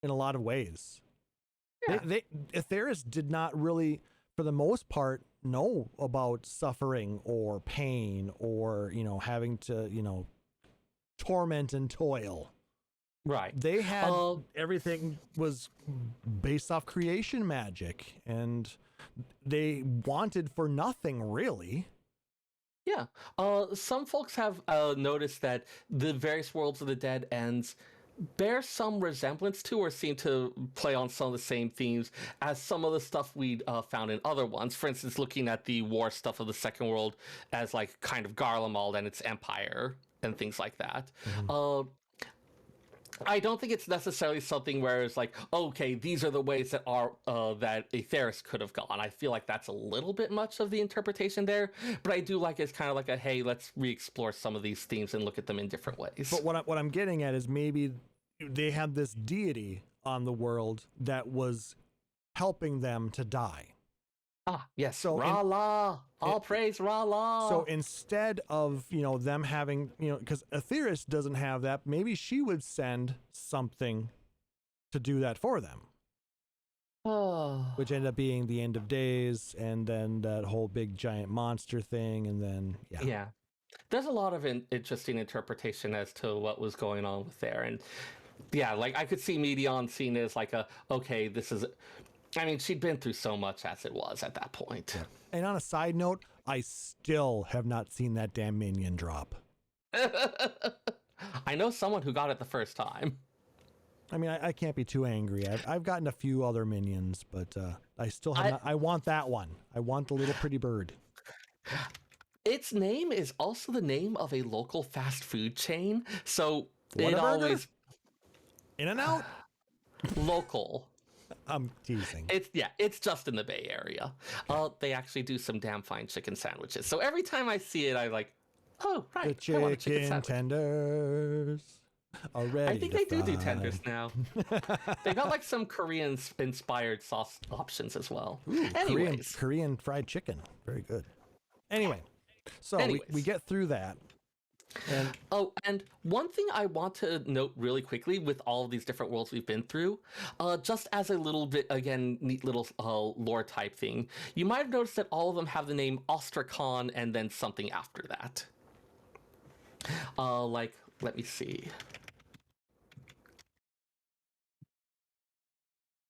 in a lot of ways. Yeah. Etheirys did not really, for the most part, know about suffering or pain or, having to, torment and toil.
Right.
They had everything was based off creation magic, and they wanted for nothing, really.
Yeah. Some folks have noticed that the various worlds of the dead ends bear some resemblance to or seem to play on some of the same themes as some of the stuff we'd found in other ones. For instance, looking at the war stuff of the Second World as like kind of Garlemald and its empire and things like that. Mm-hmm. I don't think it's necessarily something where it's like, okay, these are the ways that are that Etheirys could have gone. I feel like that's a little bit much of the interpretation there, but I do like it's kind of like a hey, let's re-explore some of these themes and look at them in different ways.
But what I'm getting at is maybe they had this deity on the world that was helping them to die.
Ah, yes.
So
R'Allah. All praise R'Allah.
So instead of, them having, because Etheirys doesn't have that, maybe she would send something to do that for them.
Oh.
Which ended up being the end of days, and then that whole big giant monster thing, and then, yeah.
Yeah. There's a lot of interesting interpretation as to what was going on with there. And yeah, like I could see Medion seen as like okay, this is... I mean, she'd been through so much as it was at that point.
Yeah. And on a side note, I still have not seen that damn minion drop.
I know someone who got it the first time.
I mean, I can't be too angry. I've gotten a few other minions, but I still have not. I want that one. I want the little pretty bird.
Its name is also the name of a local fast food chain, so
it always... In-N-Out?
Local.
I'm teasing.
It's just in the Bay Area. They actually do some damn fine chicken sandwiches. So every time I see it, I like, oh, right.
The chicken tenders are ready.
I think they do tenders now. They got like some Korean-inspired sauce options as well.
Ooh, Korean fried chicken. Very good. Anyway, so we get through that.
And one thing I want to note really quickly with all of these different worlds we've been through, just as a little bit, again, neat little lore type thing, you might have noticed that all of them have the name Ostrakhan and then something after that. Let me see.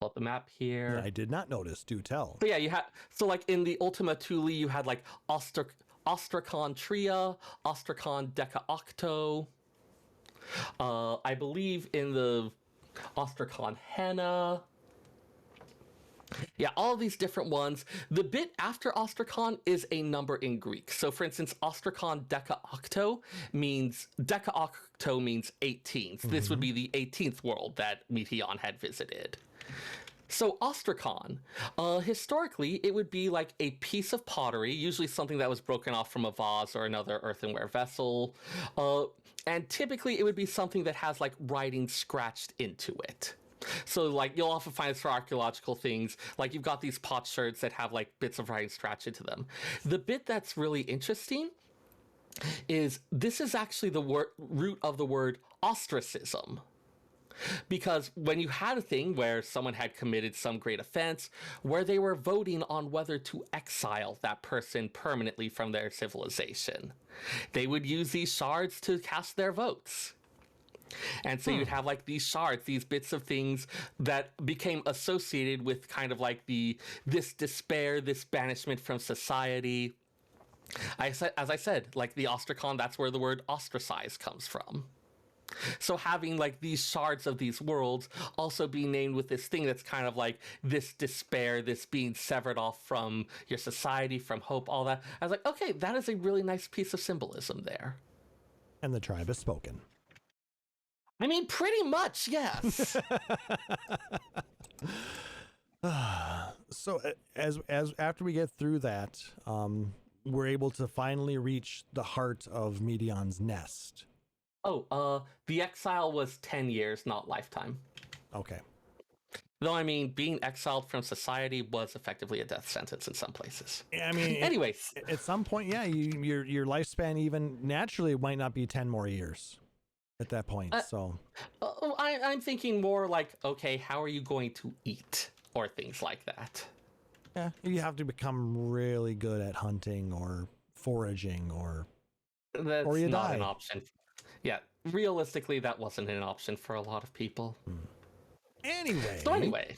Pull up the map here.
I did not notice, do tell.
But yeah, you had, so like in the Ultima Thule, you had like Ostrakhan Tria, Ostrakhan Deca Octo. I believe in the Ostrakhan Henna. Yeah, all these different ones. The bit after Ostrakhan is a number in Greek. So for instance, Ostrakhan Deca Octo means 18th. This would be the 18th world that Meteion had visited. So Ostrakhan, historically, it would be like a piece of pottery, usually something that was broken off from a vase or another earthenware vessel. And typically it would be something that has like writing scratched into it. So like you'll often find this for archaeological things, like you've got these potsherds that have like bits of writing scratched into them. The bit that's really interesting is this is actually the root of the word ostracism. Because when you had a thing where someone had committed some great offense, where they were voting on whether to exile that person permanently from their civilization, they would use these shards to cast their votes. And so you'd have like these shards, these bits of things that became associated with kind of like this despair, this banishment from society. As I said, like the Ostrakhan, that's where the word ostracize comes from. So having like these shards of these worlds also be named with this thing that's kind of like this despair, this being severed off from your society, from hope, all that. I was like, okay, that is a really nice piece of symbolism there.
And the tribe has spoken.
I mean, pretty much, yes.
So as after we get through that, we're able to finally reach the heart of Meteion's nest.
Oh, the exile was 10 years, not lifetime.
Okay.
Though, I mean, being exiled from society was effectively a death sentence in some places.
I mean,
anyways.
At some point, yeah, your lifespan even naturally might not be 10 more years at that point, so.
I'm thinking more like, okay, how are you going to eat? Or things like that.
Yeah, you have to become really good at hunting or foraging or you
not
die.
An option. Yeah, realistically, that wasn't an option for a lot of people.
Anyway.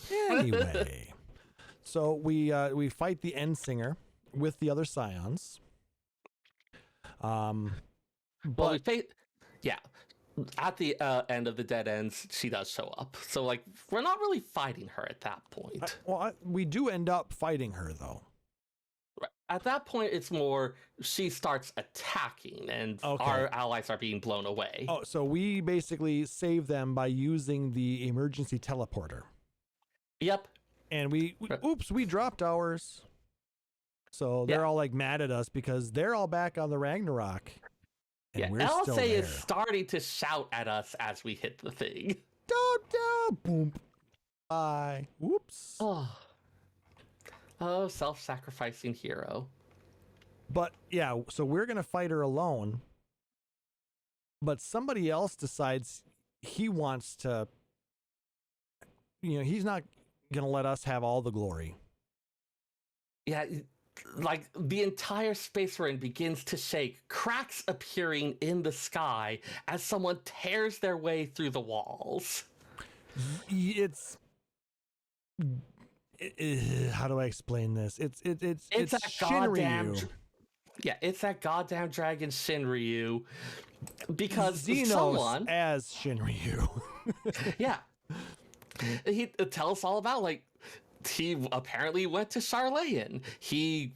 So we fight the Endsinger with the other Scions.
At the end of the Dead Ends, she does show up. So, like, we're not really fighting her at that point.
We do end up fighting her, though.
Right. At that point, it's more she starts attacking, and our allies are being blown away.
Oh, so we basically save them by using the emergency teleporter.
Yep.
And we dropped ours. So they're all like mad at us because they're all back on the Ragnarok. And we're still
LSA
there.
is starting to shout at us as we hit the thing.
Don't, boom. Bye. Whoops.
Oh, self-sacrificing hero.
But yeah, so we're going to fight her alone. But somebody else decides he wants to, he's not going to let us have all the glory.
Yeah, like the entire space we're in begins to shake, cracks appearing in the sky as someone tears their way through the walls.
How do I explain this? It's
that
Shinryu.
It's that goddamn dragon Shinryu. Because
Xenos
someone
as Shinryu.
Yeah. He tells us all about, like, he apparently went to Charlayan. He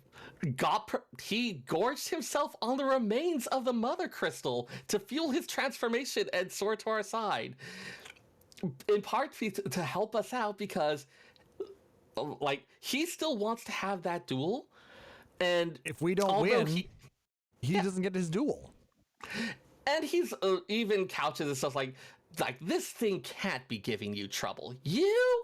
gorged himself on the remains of the Mother Crystal to fuel his transformation and soar to our side. In part to help us out because, like, he still wants to have that duel. And
if we don't win, he doesn't get his duel.
And he's even couches and stuff like this thing can't be giving you trouble. You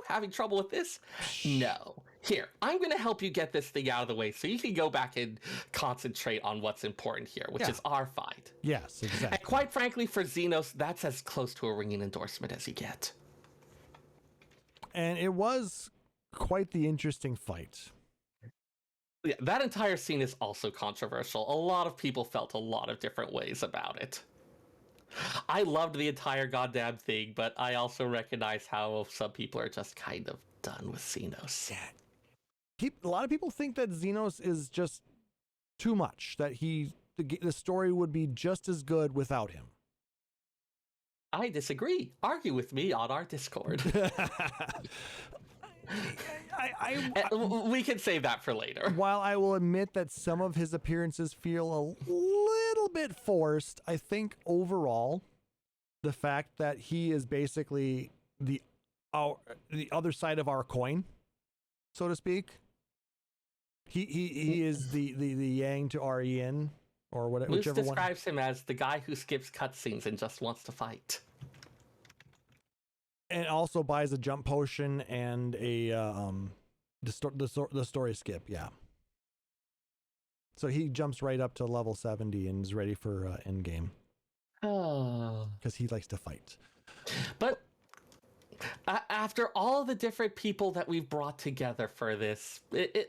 having trouble with this? No. Here, I'm going to help you get this thing out of the way so you can go back and concentrate on what's important here, which is our fight.
Yes, exactly.
And quite frankly, for Xenos, that's as close to a ringing endorsement as you get.
And it was quite the interesting fight.
Yeah, that entire scene is also controversial. A lot of people felt a lot of different ways about it. I loved the entire goddamn thing, but I also recognize how some people are just kind of done with Xenos.
A lot of people think that Xenos is just too much, that the story would be just as good without him.
I disagree. Argue with me on our Discord. We can save that for later.
While I will admit that some of his appearances feel a little bit forced, I think overall, the fact that he is basically the other side of our coin, so to speak. He is the yang to our yin, or whatever.
Moose describes him as the guy who skips cutscenes and just wants to fight.
And also buys a jump potion and a the story skip, yeah. So he jumps right up to level 70 and is ready for endgame.
Oh,
because he likes to fight.
But after all the different people that we've brought together for this,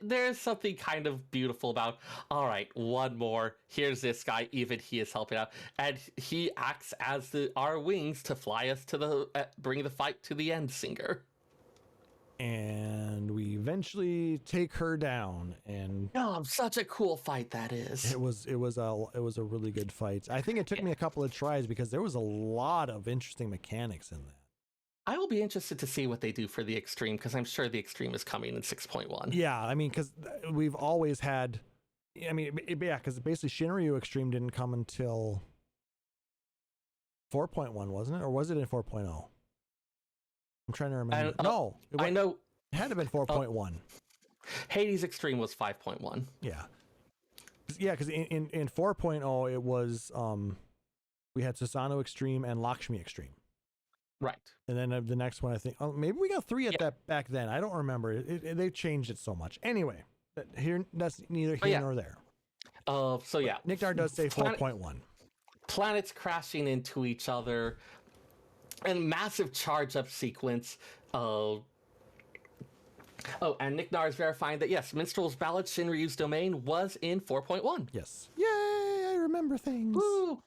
there's something kind of beautiful about, all right, one more, here's this guy, even he is helping out, and he acts as our wings to fly us to bring the fight to the end, Singer.
And we eventually take her down, and
such a cool fight that is.
It was a really good fight. I think it took me a couple of tries because there was a lot of interesting mechanics in that.
I will be interested to see what they do for the Extreme, because I'm sure the Extreme is coming in 6.1.
Yeah, I mean, because we've always had, because basically Shinryu Extreme didn't come until 4.1, wasn't it? Or was it in 4.0? I'm trying to remember. No,
I know.
It had to have been 4.1.
Hades Extreme was 5.1.
Yeah. Yeah, because in 4.0, it was, we had Susanoo Extreme and Lakshmi Extreme.
Right.
And then the next one, I think, maybe we got 3 at that back then. I don't remember. They've changed it so much. Anyway, that's neither here nor there.
So yeah.
Nicknar does say 4.1.
Planets crashing into each other, and massive charge up sequence. And Nicknar is verifying that yes, Minstrel's Ballad Shinryu's domain was in 4.1.
Yes. Yay! I remember things.
Woo!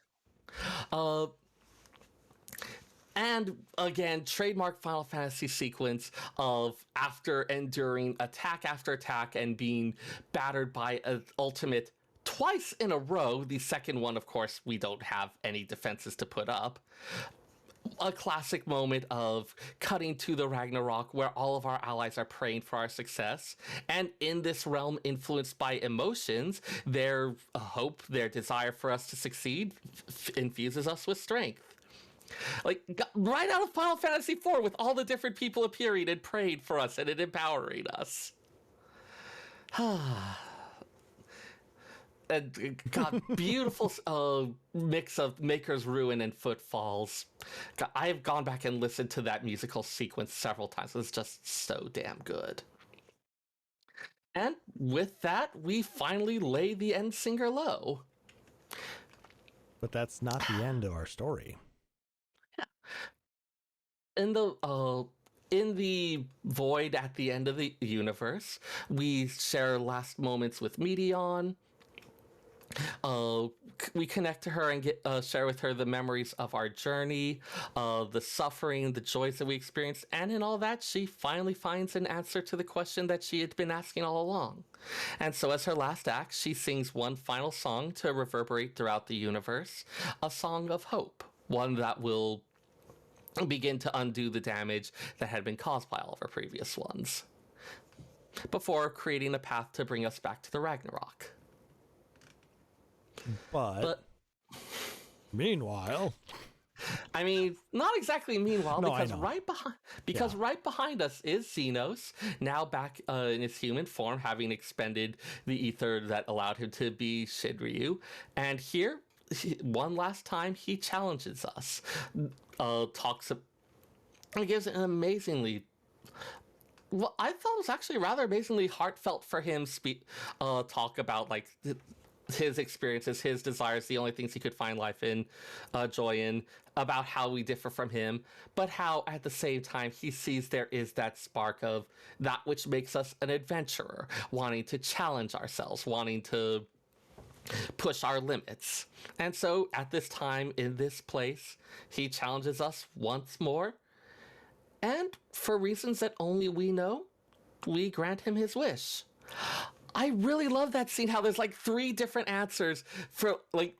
And again, trademark Final Fantasy sequence of after enduring attack after attack and being battered by an ultimate twice in a row. The second one, of course, we don't have any defenses to put up. a classic moment of cutting to the Ragnarok where all of our allies are praying for our success. And in this realm influenced by emotions, their hope, their desire for us to succeed infuses us with strength. Like, right out of Final Fantasy IV with all the different people appearing and praying for us and it empowering us. And got beautiful mix of Maker's Ruin and Footfalls. God, I've gone back and listened to that musical sequence several times. It's just so damn good. And with that, we finally lay the end singer low.
But that's not the end of our story.
In the void at the end of the universe, we share last moments with Medion. We connect to her and share with her the memories of our journey, the suffering, the joys that we experienced, and in all that, she finally finds an answer to the question that she had been asking all along. And so as her last act, she sings one final song to reverberate throughout the universe, a song of hope, one that will begin to undo the damage that had been caused by all of her previous ones, before creating a path to bring us back to the Ragnarok.
But meanwhile,
I mean, not exactly meanwhile,
No,
because
I know.
right behind us is Xenos, now back in his human form, having expended the ether that allowed him to be Shinryu. And here, one last time, he challenges us, and gives an amazingly, well, I thought it was actually rather amazingly heartfelt for him talk about like his experiences, his desires, the only things he could find life in, joy in, about how we differ from him, but how at the same time he sees there is that spark of that which makes us an adventurer, wanting to challenge ourselves, wanting to push our limits. And so at this time, in this place, he challenges us once more, and for reasons that only we know, we grant him his wish. I really love that scene, how there's like 3 different answers for like,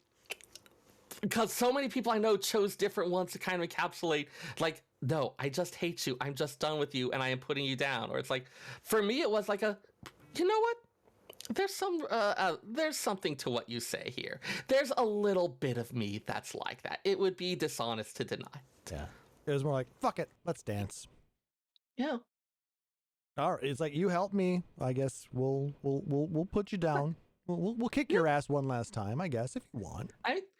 because so many people I know chose different ones to kind of encapsulate, like, no, I just hate you, I'm just done with you, and I am putting you down. Or it's like, for me, it was like you know what? There's something to what you say here. There's a little bit of me that's like that. It would be dishonest to deny.
yeah, it was more like, fuck it, let's dance.
Yeah.
All right, it's like, you helped me. I guess we'll put you down. We'll kick your ass one last time, I guess, if you want.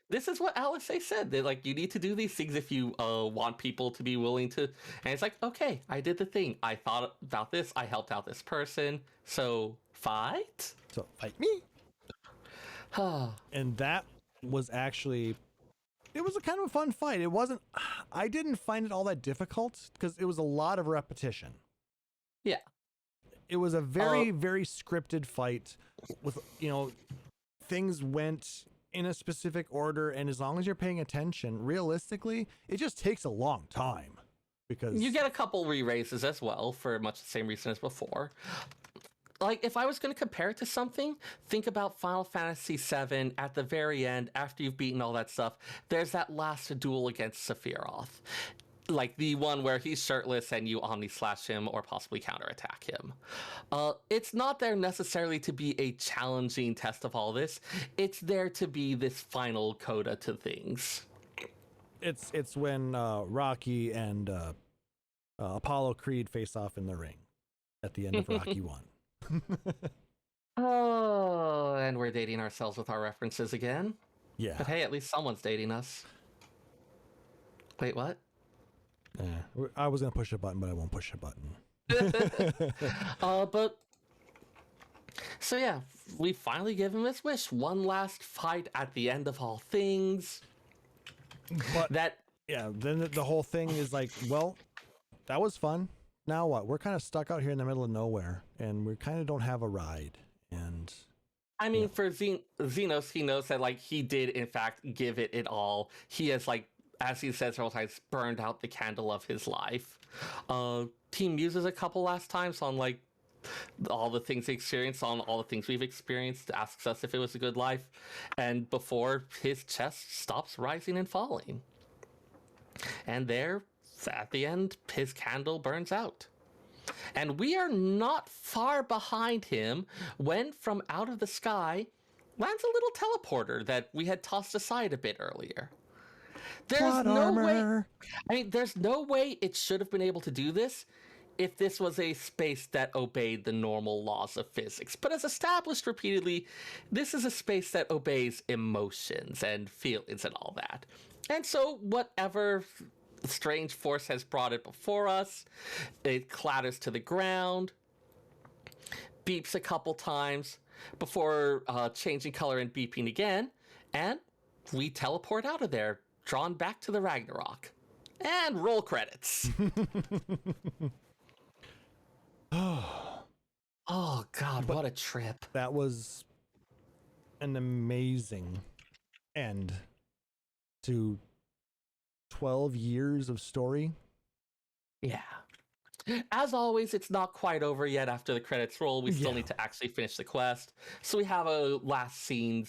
This is what Alice said. They're like, you need to do these things if you want people to be willing to. And it's like, okay, I did the thing. I thought about this. I helped out this person. So fight?
So fight me. And that was actually, it was a kind of a fun fight. It wasn't, I didn't find it all that difficult because it was a lot of repetition.
Yeah.
It was a very, very scripted fight with, things went in a specific order, and as long as you're paying attention, realistically, it just takes a long time because
you get a couple re-races as well for much the same reason as before. Like, if I was going to compare it to something, think about Final Fantasy VII at the very end, after you've beaten all that stuff, there's that last duel against Sephiroth. Like the one where he's shirtless and you omni-slash him or possibly counterattack him. It's not there necessarily to be a challenging test of all this. It's there to be this final coda to things.
It's when Rocky and Apollo Creed face off in the ring at the end of Rocky 1.
Oh, and we're dating ourselves with our references again.
Yeah.
But hey, at least someone's dating us. Wait, what?
I was going to push a button, but I won't push a button.
But so yeah, we finally give him his wish. One last fight at the end of all things.
But then the whole thing is like, well, that was fun. Now what? We're kind of stuck out here in the middle of nowhere, and we kind of don't have a ride. And
I mean, for Xenos, he knows that like he did in fact give it all. He has, like, as he says several times, burned out the candle of his life. He muses a couple last times on like all the things he experienced, on all the things we've experienced, asks us if it was a good life, and before his chest stops rising and falling. And there, at the end, his candle burns out. And we are not far behind him when from out of the sky lands a little teleporter that we had tossed aside a bit earlier. There's
Plot
no
armor.
way. I mean, there's no way it should have been able to do this if this was a space that obeyed the normal laws of physics. But as established repeatedly, this is a space that obeys emotions and feelings and all that. And so whatever strange force has brought it before us, it clatters to the ground, beeps a couple times before changing color and beeping again, and we teleport out of there, drawn back to the Ragnarok. And roll credits. Oh, God, what a trip.
That was an amazing end to 12 years of story.
Yeah. As always, it's not quite over yet after the credits roll. We still need to actually finish the quest. So we have a last scene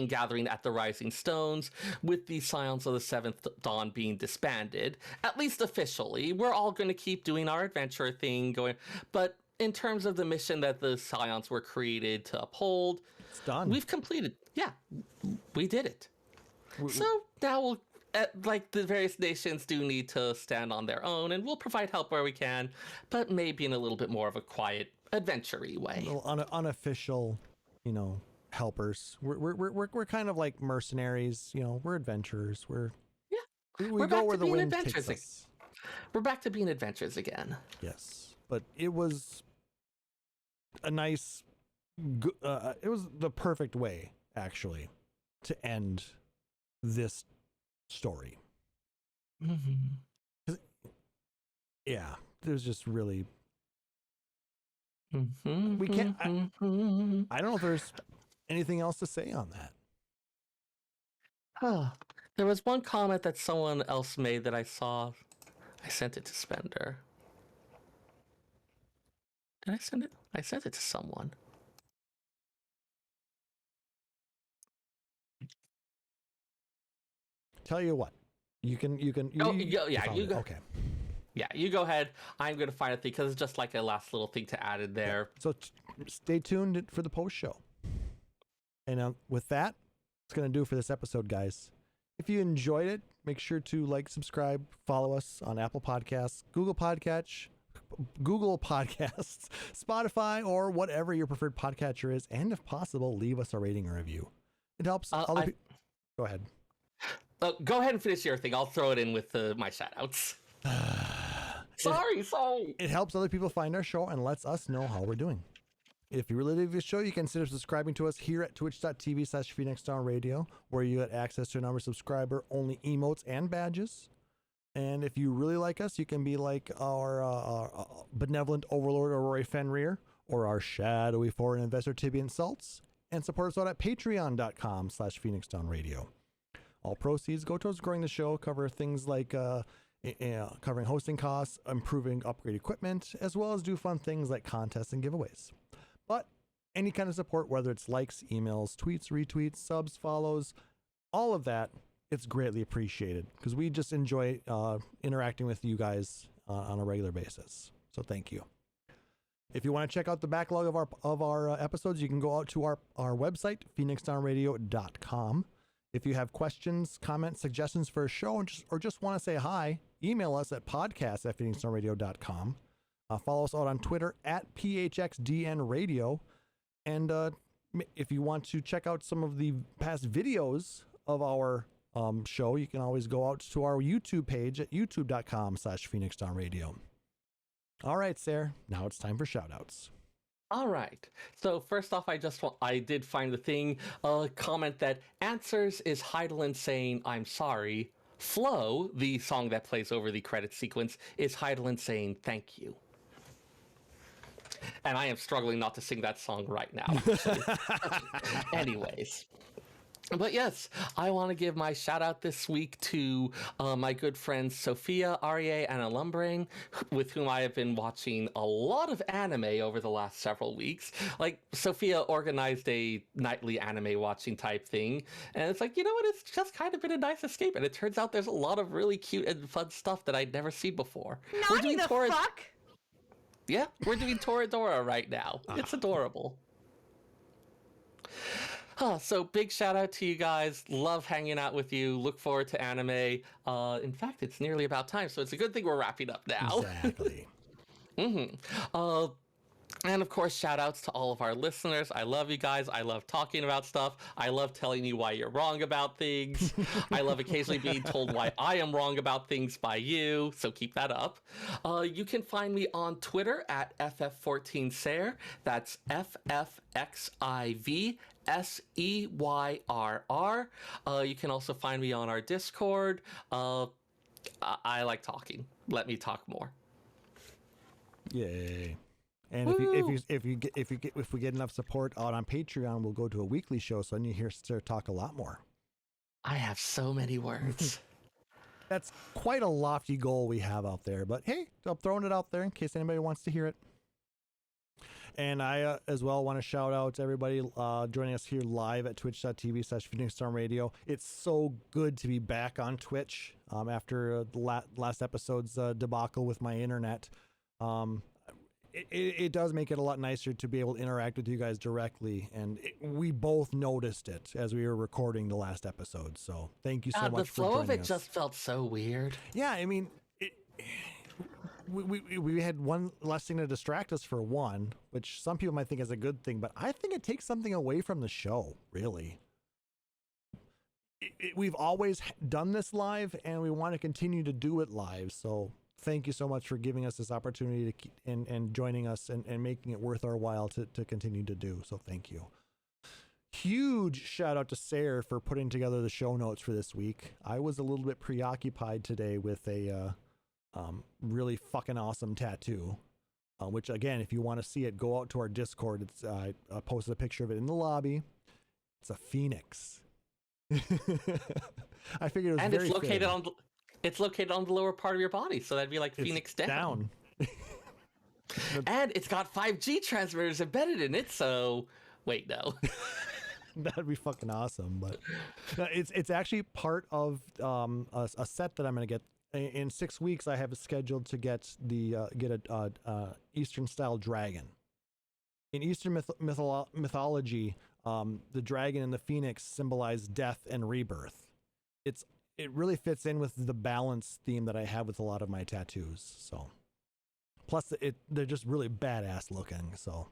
gathering at the Rising Stones, with the Scions of the Seventh Dawn being disbanded, at least officially. We're all going to keep doing our adventure thing going, but in terms of the mission that the Scions were created to uphold,
It's done.
we've completed. Yeah, we did it. So now we'll, like the various nations do need to stand on their own, and we'll provide help where we can, but maybe in a little bit more of a quiet, adventure-y way.
Little unofficial, helpers. We're kind of like mercenaries. We're adventurers. We
We're
go
back
where
to
the
being
wind
adventurers
takes us.
We're back to being adventurers again.
Yes, but it was a nice. It was the perfect way, actually, to end this story.
Mm-hmm.
Yeah, there's just really.
Mm-hmm.
We can't. I don't know if there's anything else to say on that.
There was one comment that someone else made that I saw. I sent it to Spender. Did I send it? I sent it to someone.
Tell you what, you can.
You go.
Okay.
Yeah, you go ahead. I'm going to find a thing because it's just like a last little thing to add in there.
Yeah. So stay tuned for the post show. And with that, it's going to do for this episode, guys. If you enjoyed it, make sure to like, subscribe, follow us on Apple Podcasts, Google Podcasts, Spotify, or whatever your preferred podcatcher is. And if possible, leave us a rating or review. It helps other people. Go ahead.
Go ahead and finish your thing. I'll throw it in with my shout-outs. Sorry.
It helps other people find our show and lets us know how we're doing. If you really like this show, you consider subscribing to us here at twitch.tv/PhoenixDownRadio, where you get access to a number of subscriber-only emotes and badges. And if you really like us, you can be like our benevolent overlord Aurora Fenrir, or our shadowy foreign investor Tibian Salts, and support us out at patreon.com/PhoenixDownRadio. All proceeds go towards growing the show, cover things like covering hosting costs, improving upgrade equipment, as well as do fun things like contests and giveaways. But any kind of support, whether it's likes, emails, tweets, retweets, subs, follows, all of that, it's greatly appreciated because we just enjoy interacting with you guys on a regular basis. So thank you. If you want to check out the backlog of our episodes, you can go out to our website, PhoenixDownRadio.com. If you have questions, comments, suggestions for a show, or just want to say hi, email us at podcast@PhoenixDownRadio.com. Follow us out on Twitter at PHXDNRadio. And if you want to check out some of the past videos of our show, you can always go out to our YouTube page at youtube.com/PhoenixDownRadio. All right, Seyrr, now it's time for shoutouts.
All right. So first off, I did find the thing, comment that answers is Heidelin saying, "I'm sorry." Flow, the song that plays over the credit sequence, is Heidelin saying, "Thank you." And I am struggling not to sing that song right now. Anyways. But yes, I want to give my shout out this week to my good friends Sophia, Arie, and Alumbrain, with whom I have been watching a lot of anime over the last several weeks. Like, Sophia organized a nightly anime watching type thing, and it's like, you know what, it's just kind of been a nice escape, and it turns out there's a lot of really cute and fun stuff that I'd never seen before.
Naughty the fuck!
Yeah, we're doing Toradora right now. It's adorable. So big shout out to you guys. Love hanging out with you. Look forward to anime. In fact, it's nearly about time, so it's a good thing we're wrapping up now.
Exactly.
And of course, shout outs to all of our listeners. I love you guys. I love talking about stuff. I love telling you why you're wrong about things. I love occasionally being told why I am wrong about things by you, so keep that up. You can find me on Twitter at FF14Seyrr. That's FFXIV. SEYRR. You can also find me on our Discord. I like talking. Let me talk more.
Yay! And if we get enough support out on Patreon, we'll go to a weekly show. So then you hear Seyrr talk a lot more.
I have so many words.
That's quite a lofty goal we have out there. But hey, I'm throwing it out there in case anybody wants to hear it. And I as well want to shout out to everybody joining us here live at twitch.tv/PhoenixStormRadio. It's so good to be back on Twitch after the last episode's debacle with my internet. It does make it a lot nicer to be able to interact with you guys directly. And we both noticed it as we were recording the last episode. So thank you so much for joining us.
The flow of it just felt so weird.
Yeah, I mean... We had one less thing to distract us for one, which some people might think is a good thing, but I think it takes something away from the show, really. We've always done this live, and we want to continue to do it live, so thank you so much for giving us this opportunity to and joining us and making it worth our while to continue to do, so thank you. Huge shout out to Seyrr for putting together the show notes for this week. I was a little bit preoccupied today with a... really fucking awesome tattoo, which again, if you want to see it, go out to our Discord. It's I posted a picture of it in the lobby. It's a phoenix. I figured it was
and
very
it's located on the lower part of your body, so that'd be like Phoenix down. And it's got 5G transmitters embedded in it, so wait, no.
That'd be fucking awesome. But it's actually part of a set that I'm gonna get. In 6 weeks, I have it scheduled to get a Eastern style dragon. In Eastern mythology, the dragon and the phoenix symbolize death and rebirth. It really fits in with the balance theme that I have with a lot of my tattoos. So, plus they're just really badass looking. So,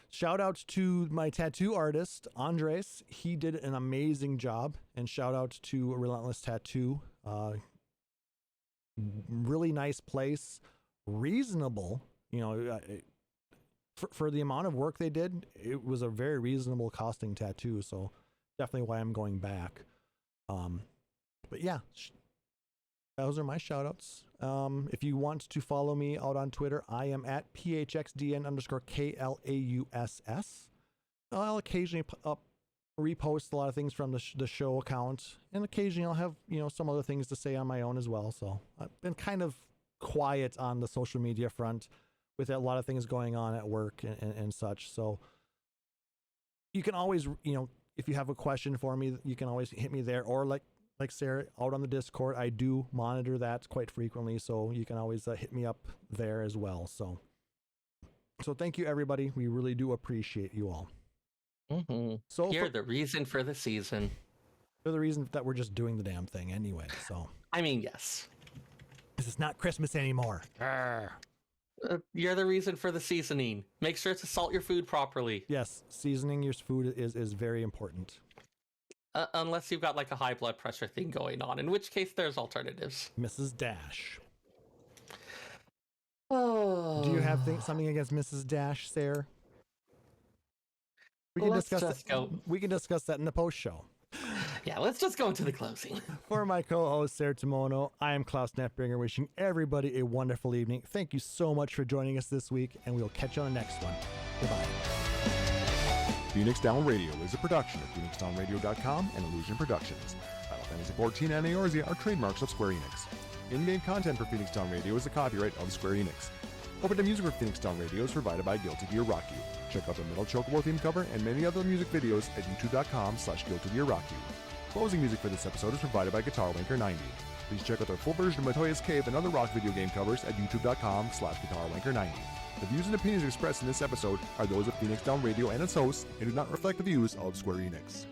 shout out to my tattoo artist Andres. He did an amazing job, and shout out to Relentless Tattoo. Really nice place, reasonable, for the amount of work they did. It was a very reasonable costing tattoo, so definitely why I'm going back. But yeah, those are my shout outs. If you want to follow me out on Twitter, I am at PHXDN_KLAUSS. I'll occasionally repost a lot of things from the show account, and occasionally I'll have some other things to say on my own as well. So I've been kind of quiet on the social media front with a lot of things going on at work and such. So you can always, if you have a question for me, you can always hit me there, or like Seyrr, out on the Discord. I do monitor that quite frequently, so you can always hit me up there as well. So thank you, everybody. We really do appreciate you all.
Mm-hmm.
So
you're the reason for the season.
You're the reason that we're just doing the damn thing anyway. So
I mean, yes,
this is not Christmas anymore.
You're the reason for the seasoning. Make sure to salt your food properly.
Yes, seasoning your food is very important.
Unless you've got like a high blood pressure thing going on, in which case there's alternatives.
Mrs. Dash.
Oh.
Do you have something against Mrs. Dash, Seyrr? We can discuss that in the post show.
Yeah, let's just go into the closing.
For my co-host Seyrr Tomono, I am Klaus Netbringer, wishing everybody a wonderful evening. Thank you so much for joining us this week, and we'll catch you on the next one. Goodbye.
Phoenix Down Radio is a production of PhoenixDownRadio.com and Illusion Productions. Final Fantasy XIV and Etheirys are trademarks of Square Enix. In-game content for Phoenix Down Radio is the copyright of Square Enix. Opening music for Phoenix Down Radio is provided by Guilty Gear Rock You. Check out the Metal Chocobo theme cover and many other music videos at youtube.com/Guilty Gear Rock You. Closing music for this episode is provided by Guitar Wanker 90. Please check out their full version of Matoya's Cave and other rock video game covers at youtube.com/Guitar Wanker 90. The views and opinions expressed in this episode are those of Phoenix Down Radio and its hosts and do not reflect the views of Square Enix.